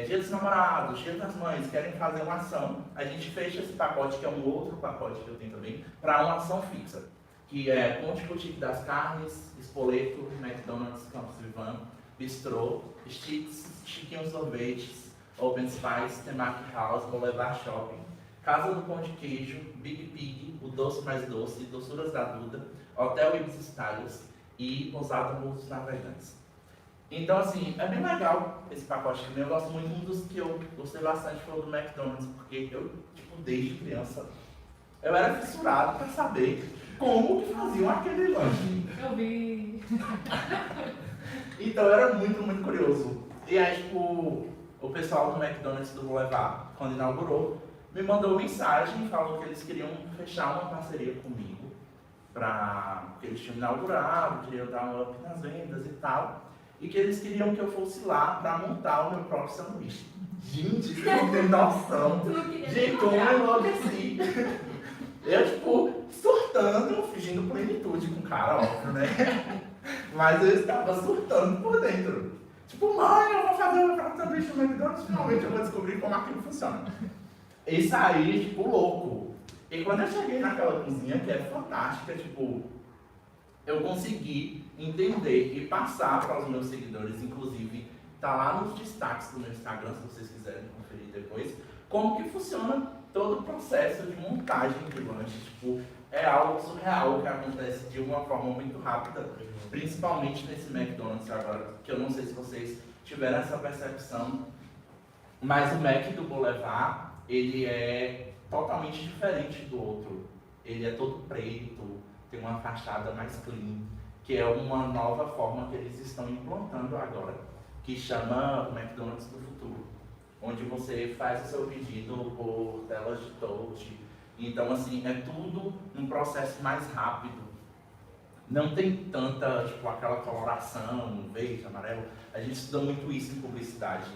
Dia dos Namorados, Dia das Mães, querem fazer uma ação, a gente fecha esse pacote, que é um outro pacote que eu tenho também, para uma ação fixa, que é Ponte Boutique das Carnes, Espoleto, McDonald's, Campos Vivan, Bistrô, Sticks, Chiquinho Sorvetes, Open Spice, Temaki House, Boulevard Shopping, Casa do Pão de Queijo, Big Pig, O Doce Mais Doce, Doçuras da Duda, Hotel Ibis Estádios e Pousada Multos Navegantes. Então, assim, é bem legal esse pacote também. Eu gosto muito, um dos que eu gostei bastante foi o do McDonald's, porque eu, tipo, desde criança, eu era fissurado para saber como que faziam aquele lanche. Eu vi. Então, eu era muito, muito curioso. E aí, tipo, o pessoal do McDonald's do Boulevard, quando inaugurou, me mandou mensagem e falou que eles queriam fechar uma parceria comigo, porque eles tinham inaugurado, queriam dar um up nas vendas e tal, e que eles queriam que eu fosse lá para montar o meu próprio sanduíche. Gente, você não tem noção de como eu enlouqueci. Eu, tipo, surtando, fingindo plenitude com o cara, óbvio, né? Mas eu estava surtando por dentro. Tipo, mãe, eu vou fazer o meu próprio sanduíche no McDonald's, finalmente eu vou descobrir como aquilo funciona. E saí, tipo, louco. E quando eu cheguei naquela cozinha, que é fantástica, tipo, eu consegui entender e passar para os meus seguidores, inclusive, tá lá nos destaques do meu Instagram, se vocês quiserem conferir depois, como que funciona todo o processo de montagem de lanche. Tipo, é algo surreal que acontece de uma forma muito rápida, principalmente nesse McDonald's agora, que eu não sei se vocês tiveram essa percepção, mas o Mac do Boulevard, ele é totalmente diferente do outro. Ele é todo preto, tem uma fachada mais clean, que é uma nova forma que eles estão implantando agora, que chama o McDonald's do futuro, onde você faz o seu pedido por telas de touch. Então, assim, é tudo um processo mais rápido. Não tem tanta, tipo, aquela coloração, verde, amarelo. A gente estuda muito isso em publicidade,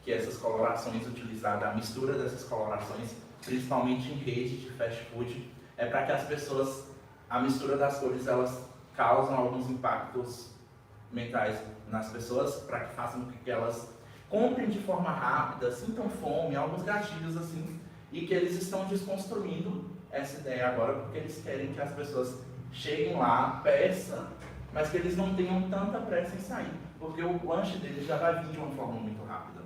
que essas colorações utilizadas, a mistura dessas colorações, principalmente em rede de fast food, é para que as pessoas, a mistura das cores, elas causam alguns impactos mentais nas pessoas, para que façam com que elas comprem de forma rápida, sintam fome, alguns gatilhos assim, e que eles estão desconstruindo essa ideia agora, porque eles querem que as pessoas cheguem lá, peçam mas que eles não tenham tanta pressa em sair, porque o lanche deles já vai vir de uma forma muito rápida.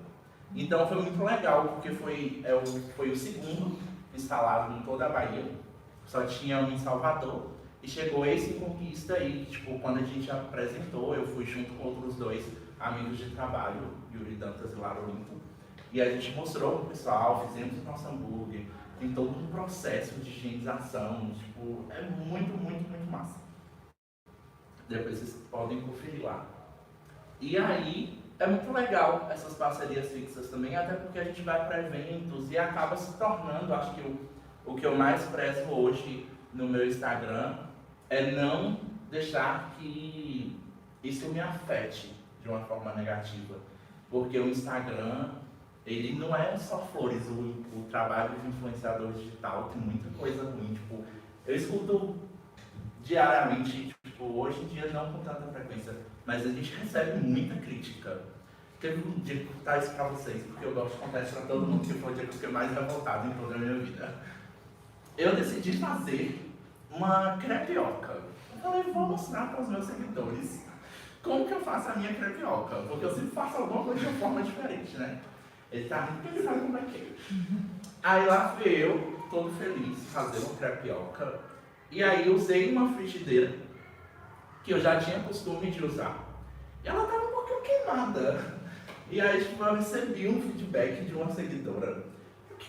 Então foi muito legal, porque foi o segundo instalado em toda a Bahia, só tinha um em Salvador, e chegou esse Conquista aí, tipo, quando a gente apresentou, eu fui junto com outros dois amigos de trabalho, Yuri Dantas e Lara Olimpo, e a gente mostrou pro pessoal, fizemos o nosso hambúrguer, tem todo um processo de higienização, tipo, é muito, muito, muito massa. Depois vocês podem conferir lá. E aí, é muito legal essas parcerias fixas também, até porque a gente vai para eventos e acaba se tornando, acho que o que eu mais prezo hoje no meu Instagram é não deixar que isso me afete de uma forma negativa. Porque o Instagram, ele não é só flores, o trabalho de influenciador digital tem muita coisa ruim. Tipo, eu escuto diariamente, tipo, hoje em dia não com tanta frequência, mas a gente recebe muita crítica. Teve um dia que eu contar isso pra vocês, porque eu gosto de contar isso pra todo mundo, que foi o dia que eu fiquei mais revoltado em toda a minha vida. Eu decidi fazer uma crepioca. Eu falei, vou mostrar para os meus seguidores como que eu faço a minha crepioca, porque eu sempre faço alguma coisa de uma forma diferente, né? Ele tá muito pensando como é que é. Aí lá fui eu, todo feliz, fazer uma crepioca. E aí usei uma frigideira, que eu já tinha costume de usar. E ela tava um pouquinho queimada. E aí tipo, eu recebi um feedback de uma seguidora.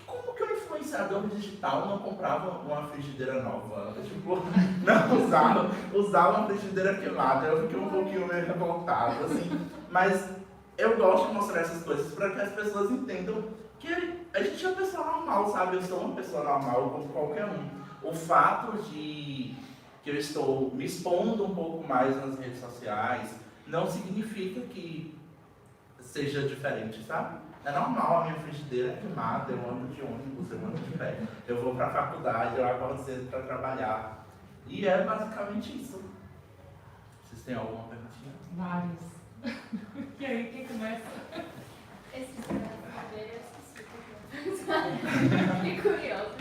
Como que um influenciador digital não comprava uma frigideira nova? Tipo, não usava uma frigideira queimada. Eu fiquei um pouquinho meio revoltado, assim. Mas eu gosto de mostrar essas coisas para que as pessoas entendam que a gente é uma pessoa normal, sabe? Eu sou uma pessoa normal como qualquer um. O fato de que eu estou me expondo um pouco mais nas redes sociais não significa que seja diferente, sabe? É normal, a minha frigideira é queimada, eu ando de ônibus, eu ando de pé, eu vou para a faculdade, eu acordo cedo para trabalhar. E é basicamente isso. Vocês têm alguma perguntinha? Vários. E aí, quem começa? Esse frigideira eu esqueci. Fiquei curiosa.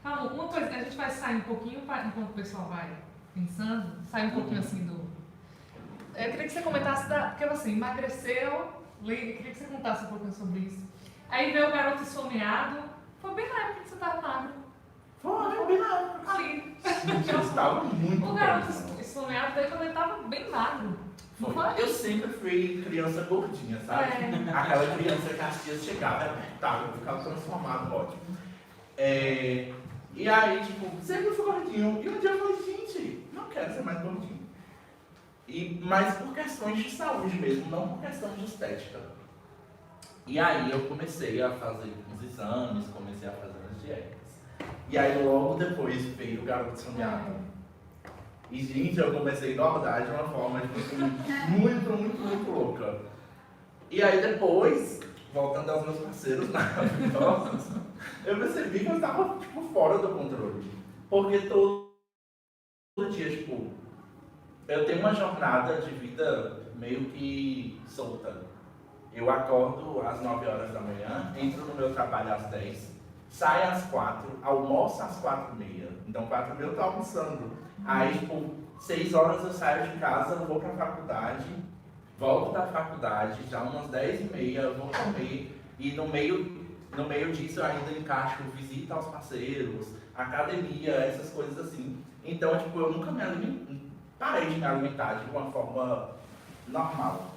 Paulo, uma coisa que a gente vai sair um pouquinho, enquanto o pessoal vai pensando, sair um pouquinho assim do... Eu queria que você comentasse, porque você emagreceu, eu queria que você contasse um pouquinho sobre isso. Aí veio o garoto esfomeado, foi bem na época que você estava magro. Foi bem na época. Ali. Eu estava muito O garoto esfomeado veio quando ele estava bem magro. Não foi? Eu sempre fui criança gordinha, sabe? É. Aquela criança que as tias chegavam e apertavam, eu ficava transformado, ótimo. E aí, tipo, sempre fui gordinho. E um dia eu falei, gente, não quero ser mais gordinho. Mas por questões de saúde mesmo, não por questão de estética. E aí eu comecei a fazer uns exames, comecei a fazer as dietas. E aí logo depois veio o garoto esfomeado. E gente, eu comecei a engordar de uma forma tipo, muito, muito, muito louca. E aí depois, voltando aos meus parceiros maravilhosos, eu percebi que eu estava tipo, fora do controle. Porque todo dia, tipo, eu tenho uma jornada de vida meio que solta. Eu acordo às 9 horas da manhã, entro no meu trabalho às 10, saio às 4, almoço às 4h30. Então 4h30 eu tô almoçando. Aí, tipo, 6 horas eu saio de casa, vou pra faculdade, volto da faculdade, já umas 10h30 eu vou comer. E no meio disso eu ainda encaixo visita aos parceiros, academia, essas coisas assim. Então, tipo, eu nunca parei de me alimentar de uma forma normal.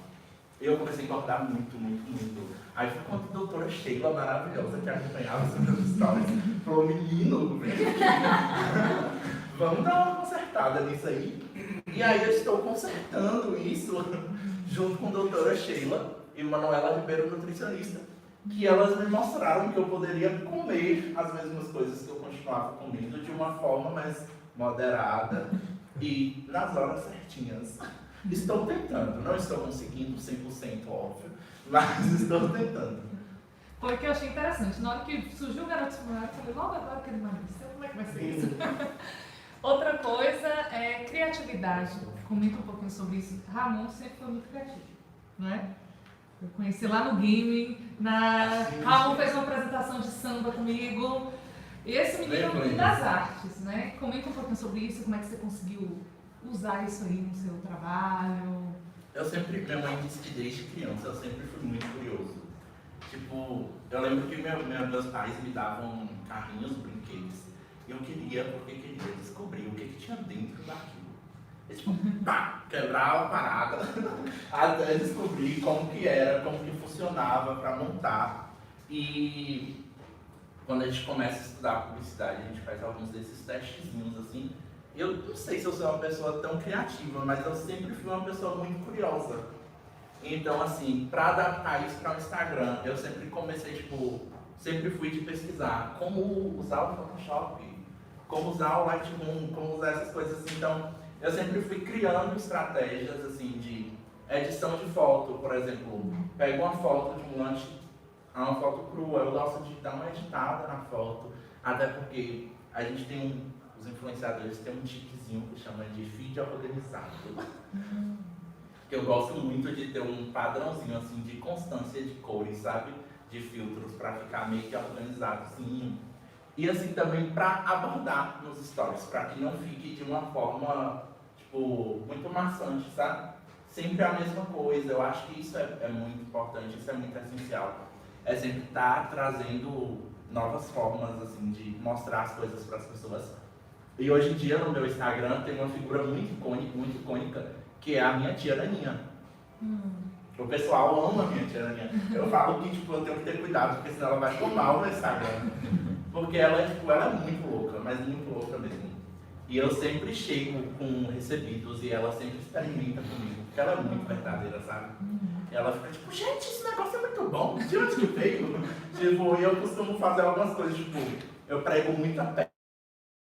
Eu comecei a engordar muito, muito, muito. Aí foi quando a doutora Sheila, maravilhosa, que acompanhava os meus stories, falou, menino, vamos dar uma consertada nisso aí. E aí eu estou consertando isso junto com a doutora Sheila e Manuela Ribeiro, nutricionista, que elas me mostraram que eu poderia comer as mesmas coisas que eu continuava comendo de uma forma mais moderada e nas horas certinhas. Estou tentando, não estou conseguindo 100%, óbvio, mas estou tentando. Foi o que eu achei interessante. Na hora que surgiu o garoto esfomeado, eu falei, logo agora que ele emagreceu, como é que vai ser isso? Outra coisa é criatividade. Comenta um pouquinho sobre isso. Ramon sempre foi muito criativo, não é? Eu conheci lá no gaming, Ramon fez uma apresentação de samba comigo. E esse menino é muito das artes, né? Comenta um pouquinho sobre isso, como é que você conseguiu usar isso aí no seu trabalho? Minha mãe disse que desde criança eu sempre fui muito curioso. Tipo, eu lembro que meus pais me davam carrinhos, brinquedos, e eu queria, porque queria descobrir o que tinha dentro daquilo. E, tipo, pá, quebrava a parada, até descobrir como que era, como que funcionava para montar. E quando a gente começa a estudar publicidade, a gente faz alguns desses testezinhos assim. Eu não sei se eu sou uma pessoa tão criativa, mas eu sempre fui uma pessoa muito curiosa. Então, assim, para adaptar isso para o Instagram, eu sempre comecei, tipo, sempre fui de pesquisar como usar o Photoshop, como usar o Lightroom, como usar essas coisas assim. Então, eu sempre fui criando estratégias, assim, de edição de foto, por exemplo. Pego uma foto de um lanche, uma foto crua, eu gosto de dar uma editada na foto, até porque a gente tem os influenciadores têm um tiquezinho que chama de feed organizado. Que eu gosto muito de ter um padrãozinho assim de constância de cores, sabe? De filtros para ficar meio que organizado assim. E assim também para abordar nos stories, para que não fique de uma forma tipo muito maçante, sabe? Sempre a mesma coisa. Eu acho que isso é muito importante, isso é muito essencial. É sempre estar trazendo novas formas assim de mostrar as coisas para as pessoas. E hoje em dia no meu Instagram tem uma figura muito icônica, que é a minha tia Aninha. O pessoal ama a minha tia Aninha. Eu falo que tipo, eu tenho que ter cuidado, porque senão ela vai tomar o meu Instagram. Porque ela é muito louca, mas muito louca mesmo. E eu sempre chego com recebidos e ela sempre experimenta comigo, porque ela é muito verdadeira, sabe? E ela fica tipo, gente, esse negócio é muito bom, de onde que veio? Tipo, e eu costumo fazer algumas coisas, tipo, eu prego muita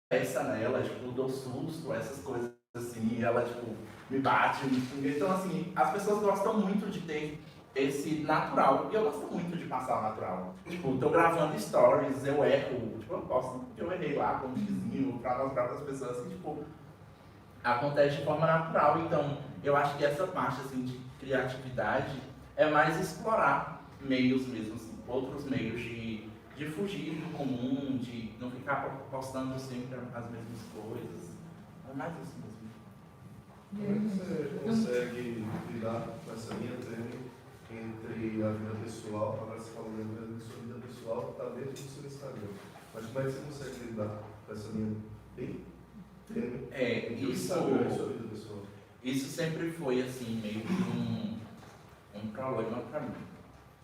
peça nela, tipo, dou susto, essas coisas assim, e ela, tipo, me bate, me xinga. Então, assim, as pessoas gostam muito de ter esse natural, e eu gosto muito de passar o natural. Tipo, tô gravando stories, eu erro, tipo, eu posso, porque eu errei lá com um vizinho, pra mostrar para as pessoas que, tipo, acontece de forma natural. Então, eu acho que essa parte, assim, de criatividade é mais explorar meios mesmo, assim, outros meios de fugir do comum, de não ficar postando sempre as mesmas coisas. É mais isso mesmo. Como é que você consegue lidar com essa linha tênue entre a vida pessoal, agora você falou da sua vida pessoal que está dentro do seu Instagram, mas como é que você consegue lidar com essa linha bem tênue entre o Instagram e sua vida pessoal? Isso sempre foi assim, meio que um problema para mim,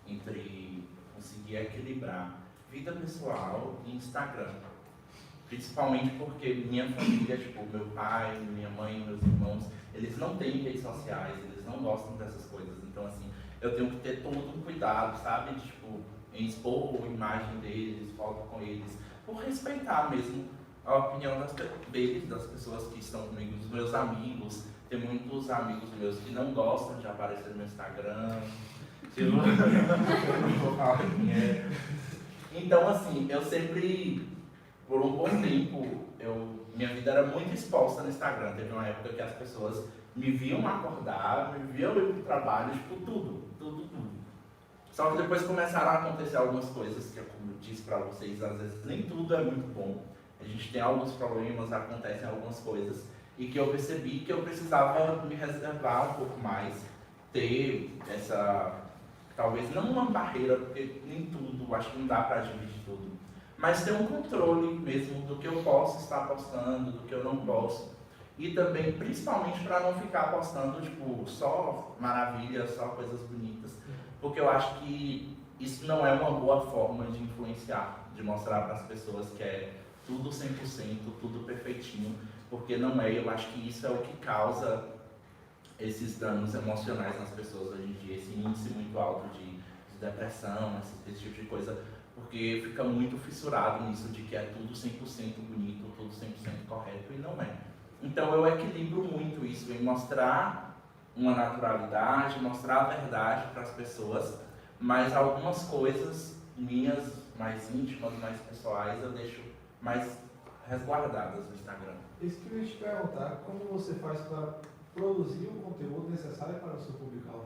entre conseguir equilibrar vida pessoal e Instagram. Principalmente porque minha família, tipo, meu pai, minha mãe, meus irmãos, eles não têm redes sociais, eles não gostam dessas coisas. Então, assim, eu tenho que ter todo um cuidado, sabe? De, tipo, em expor a imagem deles, foto com eles, por respeitar mesmo a opinião deles, das pessoas que estão comigo, dos meus amigos. Tem muitos amigos meus que não gostam de aparecer no meu Instagram. Tipo, não vou falar quem é. Então, assim, eu sempre, por um bom tempo, minha vida era muito exposta no Instagram. Teve uma época que as pessoas me viam acordar, me viam ir para o trabalho, tipo, tudo. Só que depois começaram a acontecer algumas coisas que, como eu disse para vocês, às vezes nem tudo é muito bom. A gente tem alguns problemas, acontecem algumas coisas, e que eu percebi que eu precisava me reservar um pouco mais, ter essa, talvez não uma barreira, porque nem tudo, acho que não dá para dividir tudo, mas ter um controle mesmo do que eu posso estar postando, do que eu não posso. E também, principalmente, para não ficar postando, tipo, só maravilhas, só coisas bonitas. Porque eu acho que isso não é uma boa forma de influenciar, de mostrar para as pessoas que é tudo 100%, tudo perfeitinho. Porque não é, eu acho que isso é o que causa esses danos emocionais nas pessoas hoje em dia, esse índice muito alto de depressão, esse tipo de coisa. Porque fica muito fissurado nisso de que é tudo 100% bonito, tudo 100% correto, e não é. Então eu equilibro muito isso em mostrar uma naturalidade, mostrar a verdade para as pessoas, mas algumas coisas minhas, mais íntimas, mais pessoais, eu deixo mais resguardadas no Instagram. Isso que eu ia te perguntar, como você faz para produzir o conteúdo necessário para o seu público?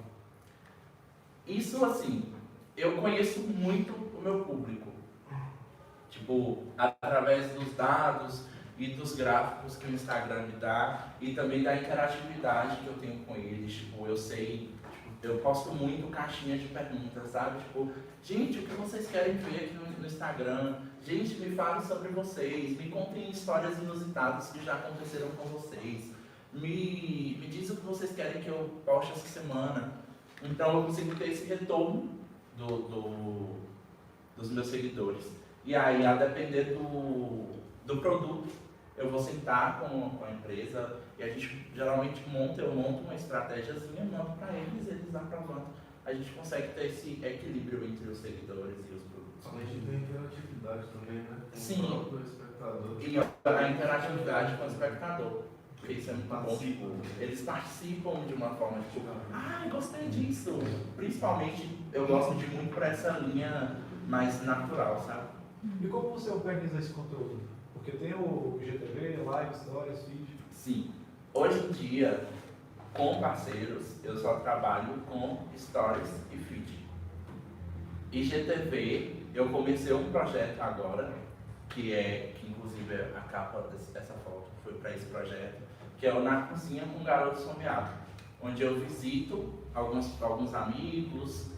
Isso assim, eu conheço muito o meu público. Tipo, através dos dados, e dos gráficos que o Instagram me dá e também da interatividade que eu tenho com eles. Tipo, eu sei, tipo, eu posto muito caixinha de perguntas, sabe? Tipo, gente, o que vocês querem ver aqui no Instagram? Gente, me falem sobre vocês, me contem histórias inusitadas que já aconteceram com vocês. Me diz o que vocês querem que eu poste essa semana. Então eu consigo ter esse retorno dos meus seguidores. E aí, a depender do produto, eu vou sentar com a empresa e a gente geralmente eu monto uma estratégiazinha, mando para eles aprovando. A gente consegue ter esse equilíbrio entre os seguidores e os produtos. A gente tem interatividade também, né? Com Sim. o próprio espectador. E a interatividade com o espectador. Porque isso é muito bom. Tipo, eles participam de uma forma tipo, gostei disso. Principalmente, eu gosto de muito para essa linha mais natural, sabe? E como você organiza esse conteúdo? Porque tem o IGTV, live, stories, vídeo. Sim. Hoje em dia, com parceiros, eu só trabalho com stories e feed. IGTV, eu comecei um projeto agora, que inclusive a capa dessa foto foi para esse projeto, que é o Na Cozinha com Garoto Someado, onde eu visito alguns amigos,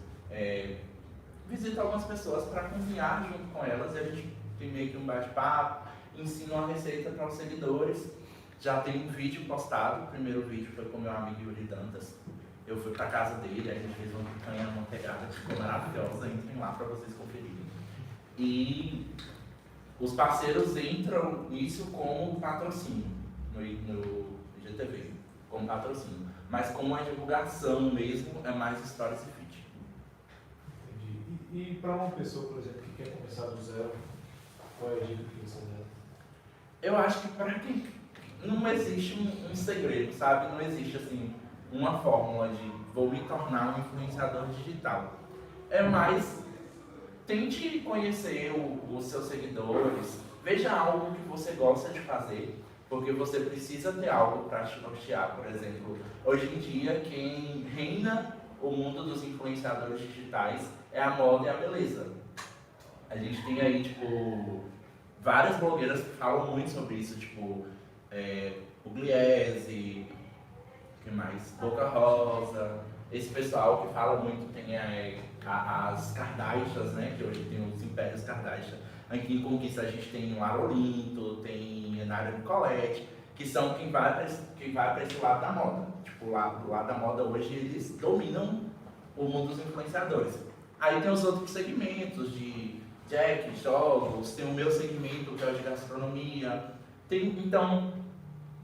visito algumas pessoas para cozinhar junto com elas e a gente tem meio que um bate-papo, ensino uma receita para os seguidores. Já tem um vídeo postado, o primeiro vídeo foi com meu amigo Yuri Dantas. Eu fui para casa dele, a gente fez uma picanha amanteigada, ficou maravilhosa, entrem lá para vocês conferirem. E os parceiros entram nisso com patrocínio, no IGTV, com patrocínio. Mas como a divulgação mesmo, é mais stories e feed. Entendi. E para uma pessoa, por exemplo, que quer começar do zero, qual é a dica que você dá? Eu acho que para quem não existe um segredo, sabe? Não existe assim uma fórmula de vou me tornar um influenciador digital. É mais tente conhecer os seus seguidores, veja algo que você gosta de fazer, porque você precisa ter algo para te nortear. Por exemplo, hoje em dia quem reina o mundo dos influenciadores digitais é a moda e a beleza. A gente tem aí, tipo, várias blogueiras que falam muito sobre isso, tipo, Pugliese, que mais? Boca Rosa, esse pessoal que fala muito, tem as Kardashians, né, que hoje tem os impérios Kardashian. Aqui em Conquista a gente tem o Arolinto, tem Nária Nicolette, que são quem vai para esse lado da moda. Tipo, do lado da moda hoje eles dominam o mundo dos influenciadores. Aí tem os outros segmentos de Jack, jogos, tem o meu segmento que é o de gastronomia. Então,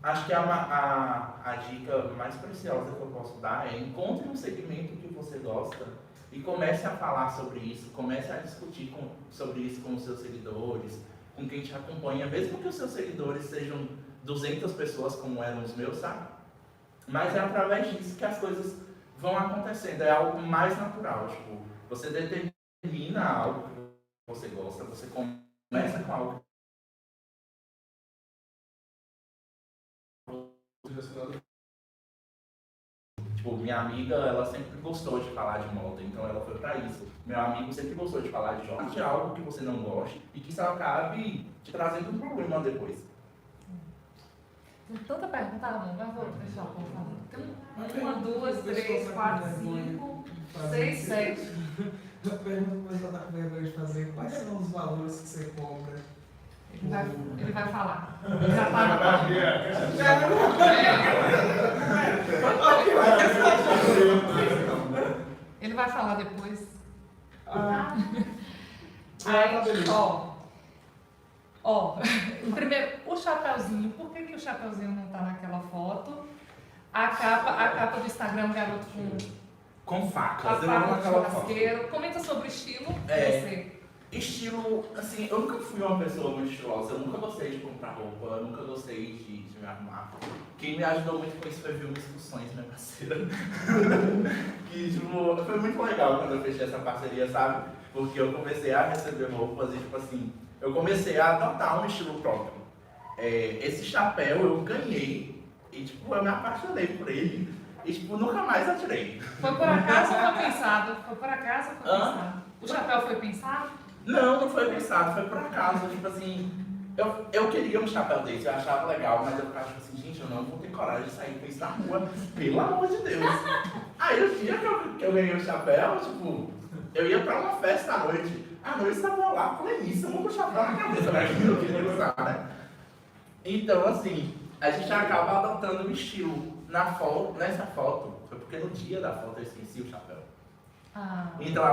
acho que a dica mais preciosa que eu posso dar é encontre um segmento que você gosta e comece a falar sobre isso, comece a discutir sobre isso com os seus seguidores, com quem te acompanha, mesmo que os seus seguidores sejam 200 pessoas como eram os meus, sabe? Mas é através disso que as coisas vão acontecendo, é algo mais natural, tipo, você determina algo que você gosta, você começa com algo tipo, minha amiga, ela sempre gostou de falar de moda, então ela foi pra isso. Meu amigo sempre gostou de falar de jogos, de algo que você não goste e que isso acabe te trazendo um problema depois. Tem tanta pergunta, Ramon, mas vou deixar o povo fazer. Tem 1, 2, 3, 4, 5, 6, 7. A pergunta começou a dar com vergonha de fazer. Quais são os valores que você cobra? Ele vai falar. Já tá. Ele vai falar depois. Aí, primeiro, o chapeuzinho. Por que o chapeuzinho não tá naquela foto? A capa do Instagram, garoto Com a facas, eu faca amo do aquela foto. churrasqueiro. Comenta sobre o estilo. Você. Estilo, assim, eu nunca fui uma pessoa muito estilosa, eu nunca gostei de comprar roupa, eu nunca gostei de me arrumar. Quem me ajudou muito com isso foi Vilma Discussões, minha parceira. Que, tipo, foi muito legal quando eu fechei essa parceria, sabe? Porque eu comecei a receber roupas e, tipo assim, eu comecei a adotar um estilo próprio. Esse chapéu eu ganhei e, tipo, eu me apaixonei por ele e, tipo, nunca mais atirei. Foi por acaso ou foi pensado? Foi por acaso ou foi pensado? O chapéu foi pensado? Não foi pensado, foi por acaso, tipo assim, Eu queria um chapéu desse, eu achava legal, mas eu ficava tipo assim, gente, eu não vou ter coragem de sair com isso na rua, pelo amor de Deus. Aí o dia que eu ganhei o chapéu, tipo, eu ia pra uma festa à noite. À noite estava lá, pleníssimo, com o chapéu na cabeça, né? Que eu queria usar, né? Então, assim, a gente acaba adotando o estilo. Nessa foto, foi porque no dia da foto eu esqueci o chapéu. Então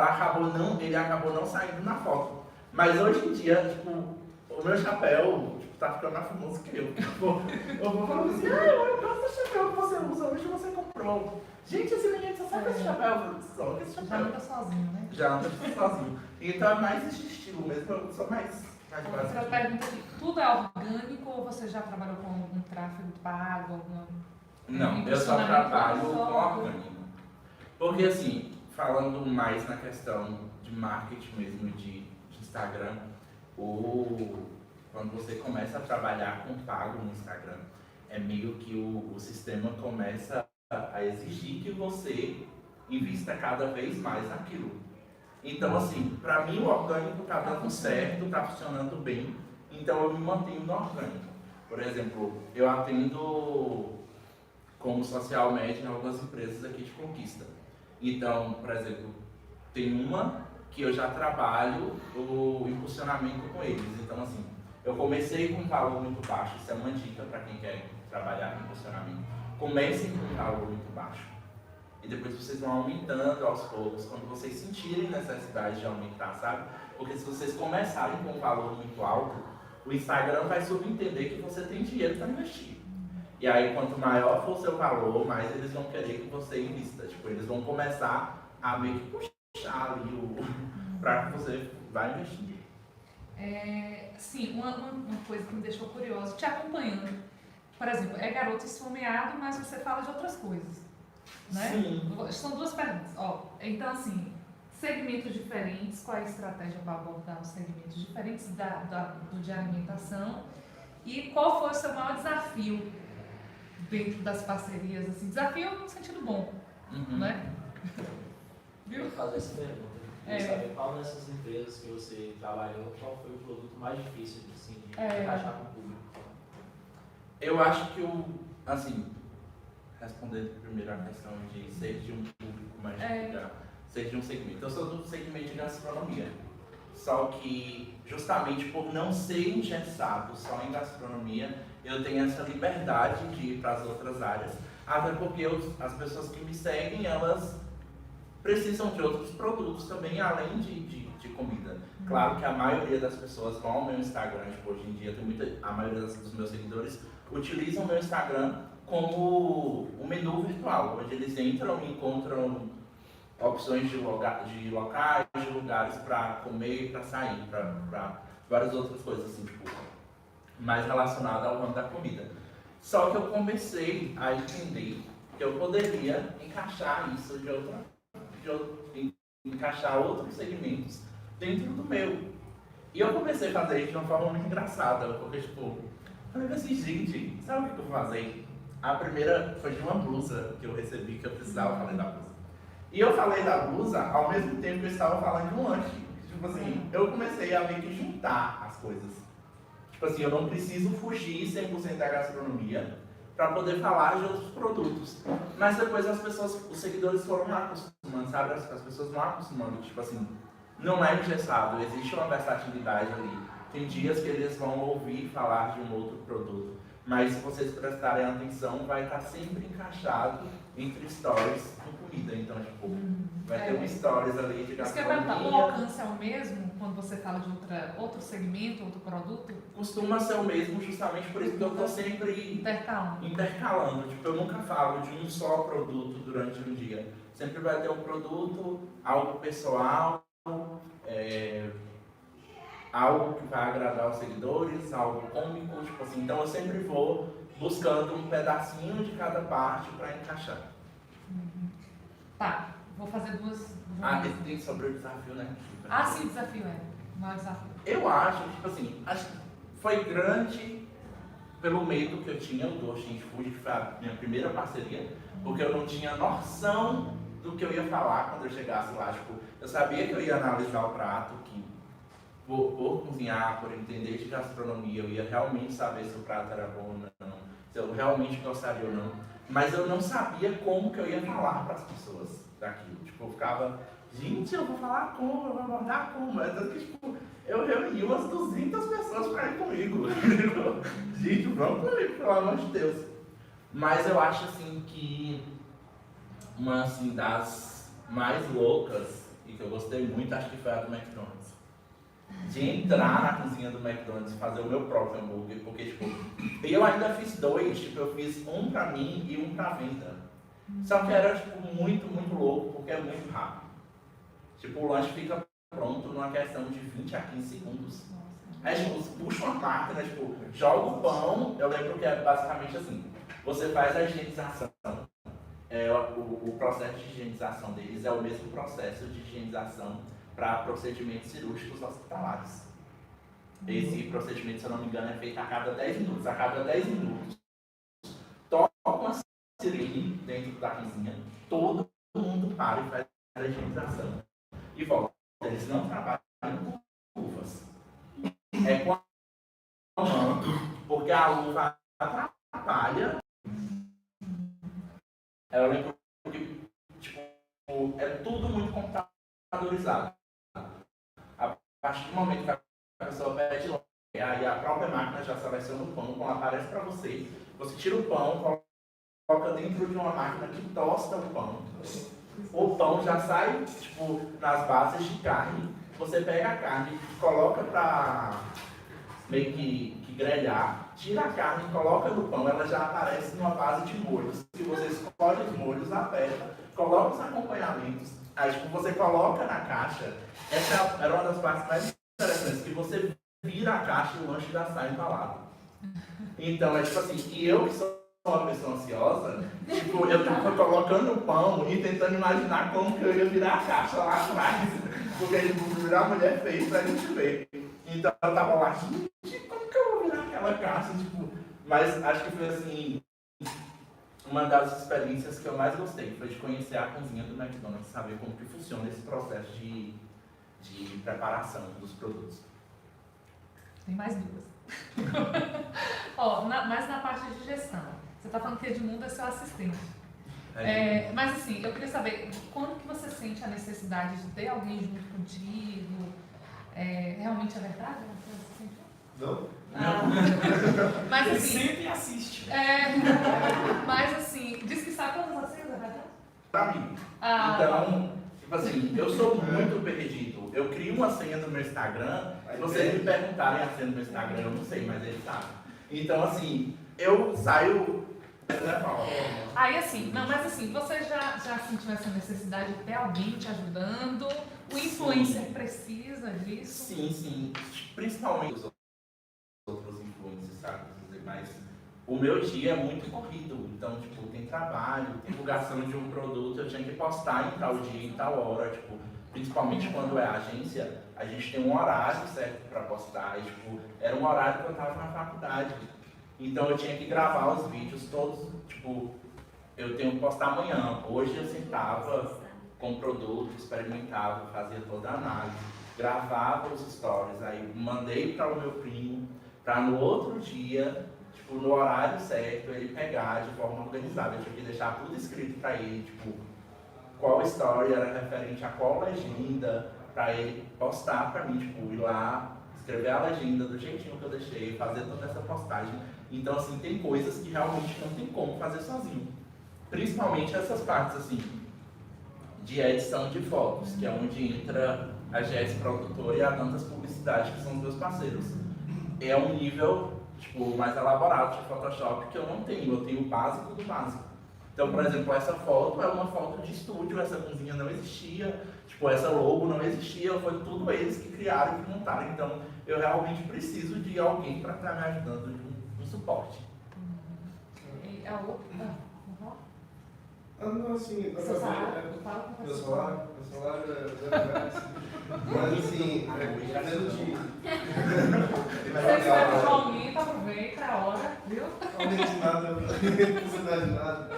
ele acabou não saindo na foto. Mas hoje em dia, tipo, o meu chapéu tá ficando mais famoso que eu. Eu vou falando assim, eu gosto do chapéu que você usa, hoje você comprou. Gente, esse menino só sabe esse chapéu, só com esse Já chapéu. anda sozinho, né? Já anda sozinho. Então é mais esse estilo mesmo, eu sou mais Outra básico. pergunta aqui, tudo é orgânico ou você já trabalhou com algum tráfego pago, alguma... Não, eu só trabalho com orgânico. Porque assim, falando mais na questão de marketing mesmo, de Instagram, quando você começa a trabalhar com pago no Instagram, é meio que o sistema começa a exigir que você invista cada vez mais naquilo. Então assim, para mim o orgânico tá dando certo, tá funcionando bem, então eu me mantenho no orgânico. Por exemplo, eu atendo como social media em algumas empresas aqui de Conquista. Então, por exemplo, tem uma que eu já trabalho o impulsionamento com eles. Então, assim, eu comecei com um valor muito baixo, isso é uma dica para quem quer trabalhar com impulsionamento. Comecem com um valor muito baixo. E depois vocês vão aumentando aos poucos, quando vocês sentirem necessidade de aumentar, sabe? Porque se vocês começarem com um valor muito alto, o Instagram vai subentender que você tem dinheiro para investir. E aí, quanto maior for o seu valor, mais eles vão querer que você invista. Tipo, eles vão começar a meio que puxar ali para que você vá investir. Sim, uma coisa que me deixou curiosa, te acompanhando. Por exemplo, é Garoto Esfomeado, mas você fala de outras coisas, né? Sim. São duas perguntas. Então, assim, segmentos diferentes, qual é a estratégia para abordar os segmentos diferentes do de alimentação? E qual foi o seu maior desafio dentro das parcerias? Assim, desafio no sentido bom, né? Eu vou fazer essa pergunta. Eu queria saber qual dessas empresas que você trabalhou, qual foi o produto mais difícil assim, de encaixar com o público? Eu acho que assim, respondendo primeiro a questão de ser de um público mais ser de um segmento. Eu sou do segmento de gastronomia. Só que, justamente por não ser engessado só em gastronomia, eu tenho essa liberdade de ir para as outras áreas. Até porque as pessoas que me seguem, elas precisam de outros produtos também, além de comida. Claro que a maioria das pessoas vão ao meu Instagram, tipo, hoje em dia a maioria dos meus seguidores utilizam o meu Instagram como um menu virtual, onde eles entram e encontram opções de locais, de lugares para comer, para sair, para várias outras coisas assim, tipo, mais relacionadas ao ramo da comida. Só que eu comecei a entender que eu poderia encaixar isso encaixar outros segmentos dentro do meu. E eu comecei a fazer isso de uma forma muito engraçada, porque tipo, falei assim, gente, sabe o que eu vou fazer? A primeira foi de uma blusa que eu recebi, que eu precisava falar da blusa. E eu falei da blusa ao mesmo tempo que eu estava falando de um lanche. Tipo assim, eu comecei a meio que juntar as coisas. Tipo assim, eu não preciso fugir 100% da gastronomia para poder falar de outros produtos. Mas depois os seguidores foram acostumando, sabe? As pessoas vão acostumando, tipo assim, não é engessado, existe uma versatilidade ali. Tem dias que eles vão ouvir falar de um outro produto, mas se vocês prestarem atenção, vai estar sempre encaixado entre stories e comida. Então, tipo, vai ter um stories ali de Isso que eu ia perguntar, o gastronomia. alcance é o mesmo quando você fala de outro segmento, outro produto? Costuma ser o mesmo, justamente por isso que eu tô sempre intercalando. Tipo, eu nunca falo de um só produto durante um dia. Sempre vai ter um produto, algo pessoal, algo que vai agradar os seguidores, algo cômico, tipo assim. Então eu sempre vou buscando um pedacinho de cada parte para encaixar. Tá, vou fazer duas. Tem sobre o desafio, né? Sim, desafio o maior desafio. Eu acho, tipo assim, acho que foi grande pelo medo que eu tinha do Oxente Food, que foi a minha primeira parceria, porque eu não tinha noção do que eu ia falar quando eu chegasse lá. Tipo, eu sabia que eu ia analisar o prato, que por cozinhar, por entender de gastronomia, eu ia realmente saber se o prato era bom ou não, se eu realmente gostaria ou não. Mas eu não sabia como que eu ia falar para as pessoas daquilo. Tipo, eu ficava, gente, eu vou falar como, eu vou abordar como. Tanto que, tipo, eu reuni umas 200 pessoas para ir comigo. Gente, vamos comigo, pelo amor de Deus. Mas eu acho, assim, que uma, assim, das mais loucas, e que eu gostei muito, acho que foi a do McDonald's. De entrar na cozinha do McDonald's e fazer o meu próprio hambúrguer, porque, tipo, eu ainda fiz 2, tipo, eu fiz um pra mim e um pra venda. Só que era, tipo, muito, muito louco, porque é muito rápido. Tipo, o lanche fica pronto numa questão de 20 a 15 segundos. Aí, tipo, puxa uma máquina, tipo, joga o pão, eu lembro que é basicamente assim, você faz a higienização. O processo de higienização deles é o mesmo processo de higienização para procedimentos cirúrgicos hospitalares. Esse procedimento, se eu não me engano, é feito a cada 10 minutos. A cada 10 minutos, toca uma sirene dentro da cozinha, todo mundo para e faz a higienização. E volta. Eles não trabalham com luvas. É com a mão, porque a luva atrapalha. Eu lembro que, tipo, é tudo muito computadorizado. A partir do momento que a pessoa pede lanche, aí a própria máquina já seleciona o pão, quando aparece para você, você tira o pão, coloca dentro de uma máquina que tosta o pão. O pão já sai, tipo, nas bases de carne. Você pega a carne, coloca para meio que grelhar, tira a carne, coloca no pão, ela já aparece numa base de molhos. Se você escolhe os molhos, aperta, coloca os acompanhamentos. Aí, tipo, você coloca na caixa. Essa era uma das partes mais interessantes, que você vira a caixa e o lanche já sai embalado. Então, é tipo assim, e eu que sou uma pessoa ansiosa, tipo, eu tava colocando o pão e tentando imaginar como que eu ia virar a caixa lá atrás. Porque, tipo, virar a mulher fez pra gente ver. Então, eu tava lá, gente, como que eu vou virar aquela caixa? Tipo, mas acho que foi, assim, uma das experiências que eu mais gostei. Foi de conhecer a cozinha do McDonald's, saber como que funciona esse processo de preparação dos produtos. Tem mais 2. Ó, mas na parte de gestão, você está falando que Edmundo é seu assistente. Mas assim, eu queria saber, quando que você sente a necessidade de ter alguém junto contigo? Realmente é verdade? Não? Mas Ele assim, sempre assiste. mas assim, diz que sabe todas as senhas, é verdade? Pra mim. Então, tipo assim, eu sou muito perdido. Eu crio uma senha no meu Instagram, se vocês me perguntarem a senha do meu Instagram, eu não sei, mas ele sabe. Então, assim, eu saio... Aí assim, não, mas assim, você já sentiu essa necessidade de ter alguém te ajudando? O influencer precisa disso? Sim. Principalmente os outros influencers, sabe? Mas o meu dia é muito corrido. Então, tipo, tem trabalho, tem divulgação de um produto, eu tinha que postar em tal dia, em tal hora, tipo, principalmente quando é agência, a gente tem um horário certo para postar. E, tipo, era um horário que eu estava na faculdade. Então eu tinha que gravar os vídeos todos, tipo, eu tenho que postar amanhã. Hoje eu sentava com o produto, experimentava, fazia toda a análise, gravava os stories, aí mandei para o meu primo, para no outro dia, tipo, no horário certo, ele pegar de forma organizada. Eu tinha que deixar tudo escrito para ele, tipo, qual story era referente a qual legenda, para ele postar para mim, tipo, ir lá, escrever a legenda do jeitinho que eu deixei, fazer toda essa postagem. Então, assim, tem coisas que realmente não tem como fazer sozinho. Principalmente essas partes, assim, de edição de fotos, que é onde entra a GS Produtora e a Tantas Publicidade, que são os meus parceiros. É um nível, tipo, mais elaborado de Photoshop que eu não tenho. Eu tenho o básico do básico. Então, por exemplo, essa foto é uma foto de estúdio, essa cozinha não existia, tipo, essa logo não existia, foi tudo eles que criaram e que montaram. Então, eu realmente preciso de alguém para estar me ajudando de um suporte. E a outra? Não, assim, dá Seu pra salário? ver. Fala com Meu você. salário mas assim, dentro de... Se você quiser puxar alguém, aproveita a hora, viu? Realmente nada, não precisa de nada.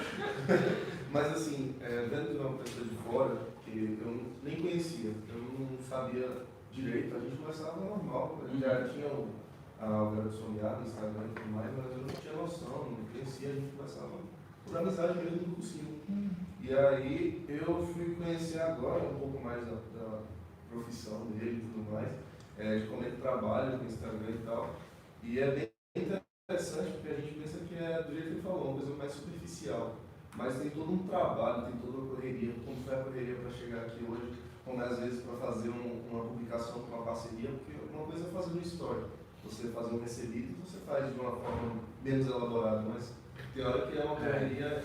Mas assim, dentro de uma pessoa de fora, que eu nem conhecia, eu não sabia direito, a gente conversava normal, a gente já tinha o Garoto Sonhado no Instagram e tudo mais, mas eu não tinha noção, não conhecia, a gente conversava por amizade mesmo no cursinho. E aí eu fui conhecer agora um pouco mais da profissão dele e tudo mais, de como ele trabalha no Instagram e tal. E é bem interessante porque a gente pensa que é do jeito que ele falou, uma coisa mais superficial. Mas tem todo um trabalho, tem toda uma correria, como foi a correria para chegar aqui hoje, como é às vezes para fazer uma publicação com uma parceria, porque uma coisa é fazer uma história. Você fazer um recebido, você faz de uma forma menos elaborada, mas tem hora que é uma correria.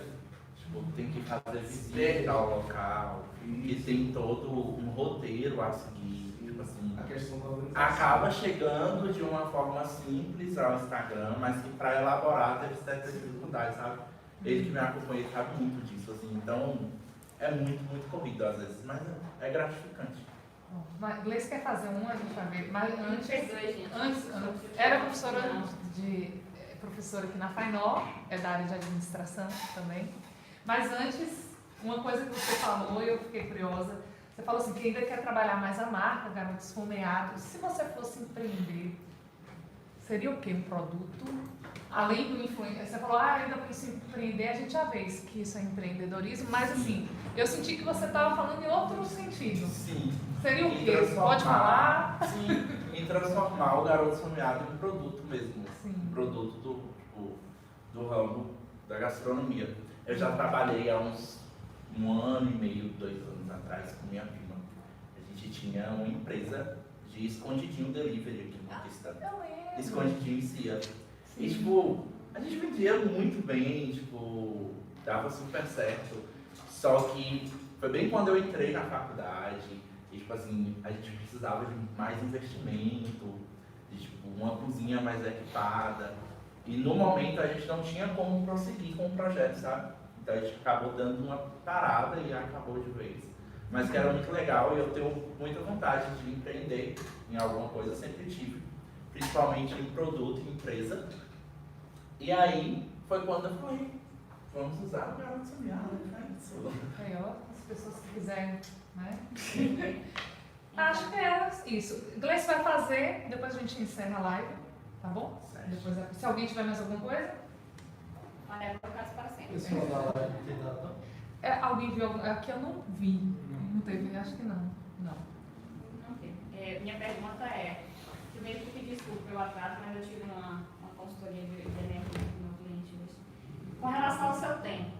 Tipo, tem que fazer visita ao local, e tem todo um roteiro a seguir. Tipo assim, A questão da organização. acaba chegando de uma forma simples ao Instagram, mas que para elaborar teve certas dificuldades, sabe? Ele que me acompanha ele sabe muito disso, assim, então é muito corrido às vezes, mas é gratificante. Bom, mas Gleice quer fazer um, a gente vai ver. Mas antes, Perdoe, gente. era professora aqui na Fainó, é da área de administração também. Mas antes, uma coisa que você falou e eu fiquei curiosa, você falou assim, que ainda quer trabalhar mais a marca, Garotos Esfomeados. Se você fosse empreender, seria o quê? Um produto? Além do influencer, você falou, ainda penso em empreender, a gente já vê que isso é empreendedorismo, mas assim, eu senti que você estava falando em outro sentido. Sim. Seria o Em quê? Pode falar? Sim, em transformar o Garoto Esfomeado em um produto mesmo. Sim. Um produto do ramo da gastronomia. Eu já trabalhei há uns 1 ano e meio, 2 anos atrás com minha prima. A gente tinha uma empresa de escondidinho delivery aqui no Paquistão. Eu lembro. Escondidinho em Cia. E tipo, a gente vendia muito bem, tipo, dava super certo. Só que foi bem quando eu entrei na faculdade, e tipo assim, a gente precisava de mais investimento, de tipo, uma cozinha mais equipada. E no momento a gente não tinha como prosseguir com o projeto, sabe? Então a gente acabou dando uma parada e acabou de vez. Mas que era muito legal e eu tenho muita vontade de empreender em alguma coisa, sempre tive. Principalmente em produto, em empresa. E aí foi quando eu falei, vamos usar o Garoto Esfomeado, né? Aí, ó, as pessoas que quiserem, né? Acho que é isso. Gleice vai fazer, depois a gente encerra a live, tá bom? Certo. Depois, se alguém tiver mais alguma coisa. Olha, é colocar para sempre. Esse final da live não tem nada, não? Alguém viu algum? Aqui eu não vi. Não teve, acho que não. Não. Não tem. Minha pergunta é, primeiro que pedir desculpa pelo atraso, mas eu tive uma consultoria de energia com o meu cliente hoje. Com relação ao seu tempo,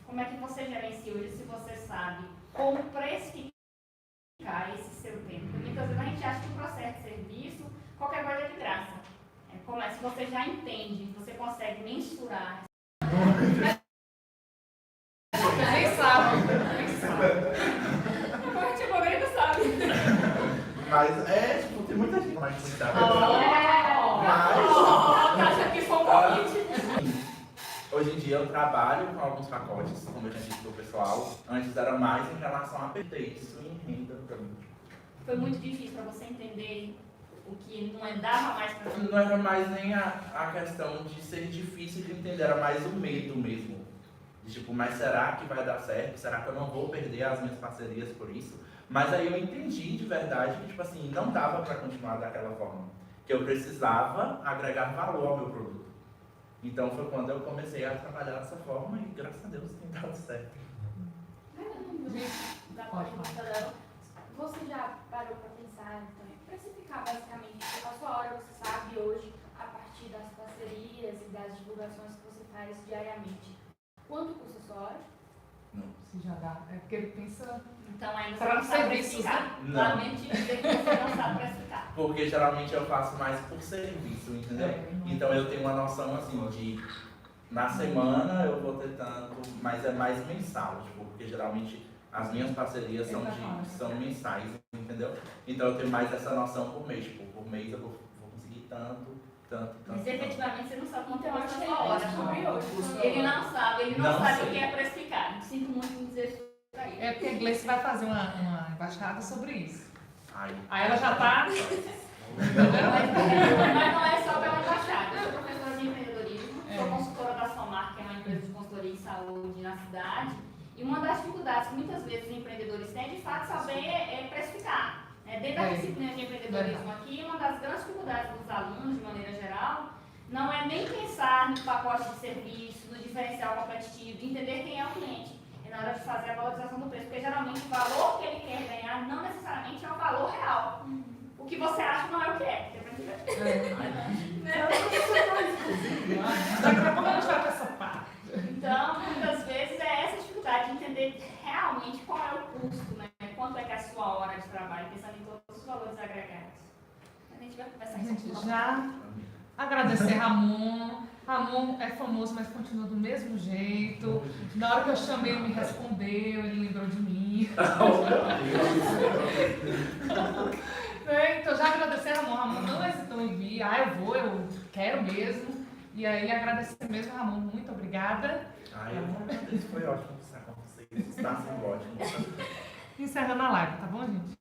como é que você gerencia hoje, se você sabe como precificar esse seu tempo? Porque muitas vezes a gente acha que o processo de serviço, qualquer coisa é de graça. Se você já entende, você consegue mensurar. Nem sabe. Nem sabe. Tipo, alguém não sabe. Mas tipo, tem muita gente mais que sabe. Acha que foi um convite. Hoje em dia eu trabalho com alguns pacotes, como eu já disse pro pessoal. Antes era mais em relação a perder isso em renda pra mim. Foi muito difícil para você entender o que não dava mais para você. Não era mais nem a questão de ser difícil de entender, era mais o medo mesmo. De tipo, mas será que vai dar certo? Será que eu não vou perder as minhas parcerias por isso? Mas aí eu entendi de verdade que, tipo assim, não dava para continuar daquela forma. Que eu precisava agregar valor ao meu produto. Então foi quando eu comecei a trabalhar dessa forma e, graças a Deus, tem dado certo. Da pergunta dela, você já parou para pensar, então, precificar basicamente a sua hora, você sabe hoje, a partir das parcerias e das divulgações que você faz diariamente, quanto custa a sua hora? Não. Se já dá. É porque ele pensa. Então ainda você Para não sabe serviços, precificar. Não. Lamento dizer que você não sabe precificar. Porque geralmente eu faço mais por serviço, entendeu? Então eu tenho uma noção assim de na semana eu vou ter tanto, mas é mais mensal, tipo, porque geralmente as minhas parcerias são mensais, entendeu? Então eu tenho mais essa noção por mês, tipo, por mês eu vou conseguir tanto. Mas efetivamente você não sabe quanto Então, é a acho que sua hora. sobre hoje. Ele não sabe Não sabe sei. o que é precificar. Sinto muito em dizer isso pra ele. É porque a Gleice vai fazer uma embaixada sobre isso. Aí Aí ela já tá. Mas não é só pela embaixada. Eu sou professora de empreendedorismo, sou É. consultora da Somar, que é uma empresa de consultoria em saúde na cidade. E uma das dificuldades que muitas vezes os empreendedores têm é de fato saber precificar. dentro da disciplina de empreendedorismo aqui, uma das grandes dificuldades dos alunos, de maneira geral, não é nem pensar no pacote de serviço, no diferencial competitivo, de entender quem é o cliente. É na hora de fazer a valorização do preço, porque geralmente o valor que ele quer ganhar não necessariamente é o valor real. O que você acha não é o que é. Daqui a pouco a gente vai para essa parte. Então, muitas vezes é essa dificuldade de entender realmente qual é o custo, né? Quanto é que é a sua hora de trabalho, pensando em todos os valores agregados. A gente vai conversar A gente isso. já agradecer Ramon. Ramon é famoso, mas continua do mesmo jeito. Na hora que eu chamei, ele me respondeu, ele lembrou de mim. Então, já agradecer Ramon. Ramon não hesitou em vir. Eu quero mesmo. E aí, agradecer mesmo, Ramon. Muito obrigada. Eu agradeço, foi ótimo estar com vocês. Está sendo ótimo. Encerrando a live, tá bom, gente?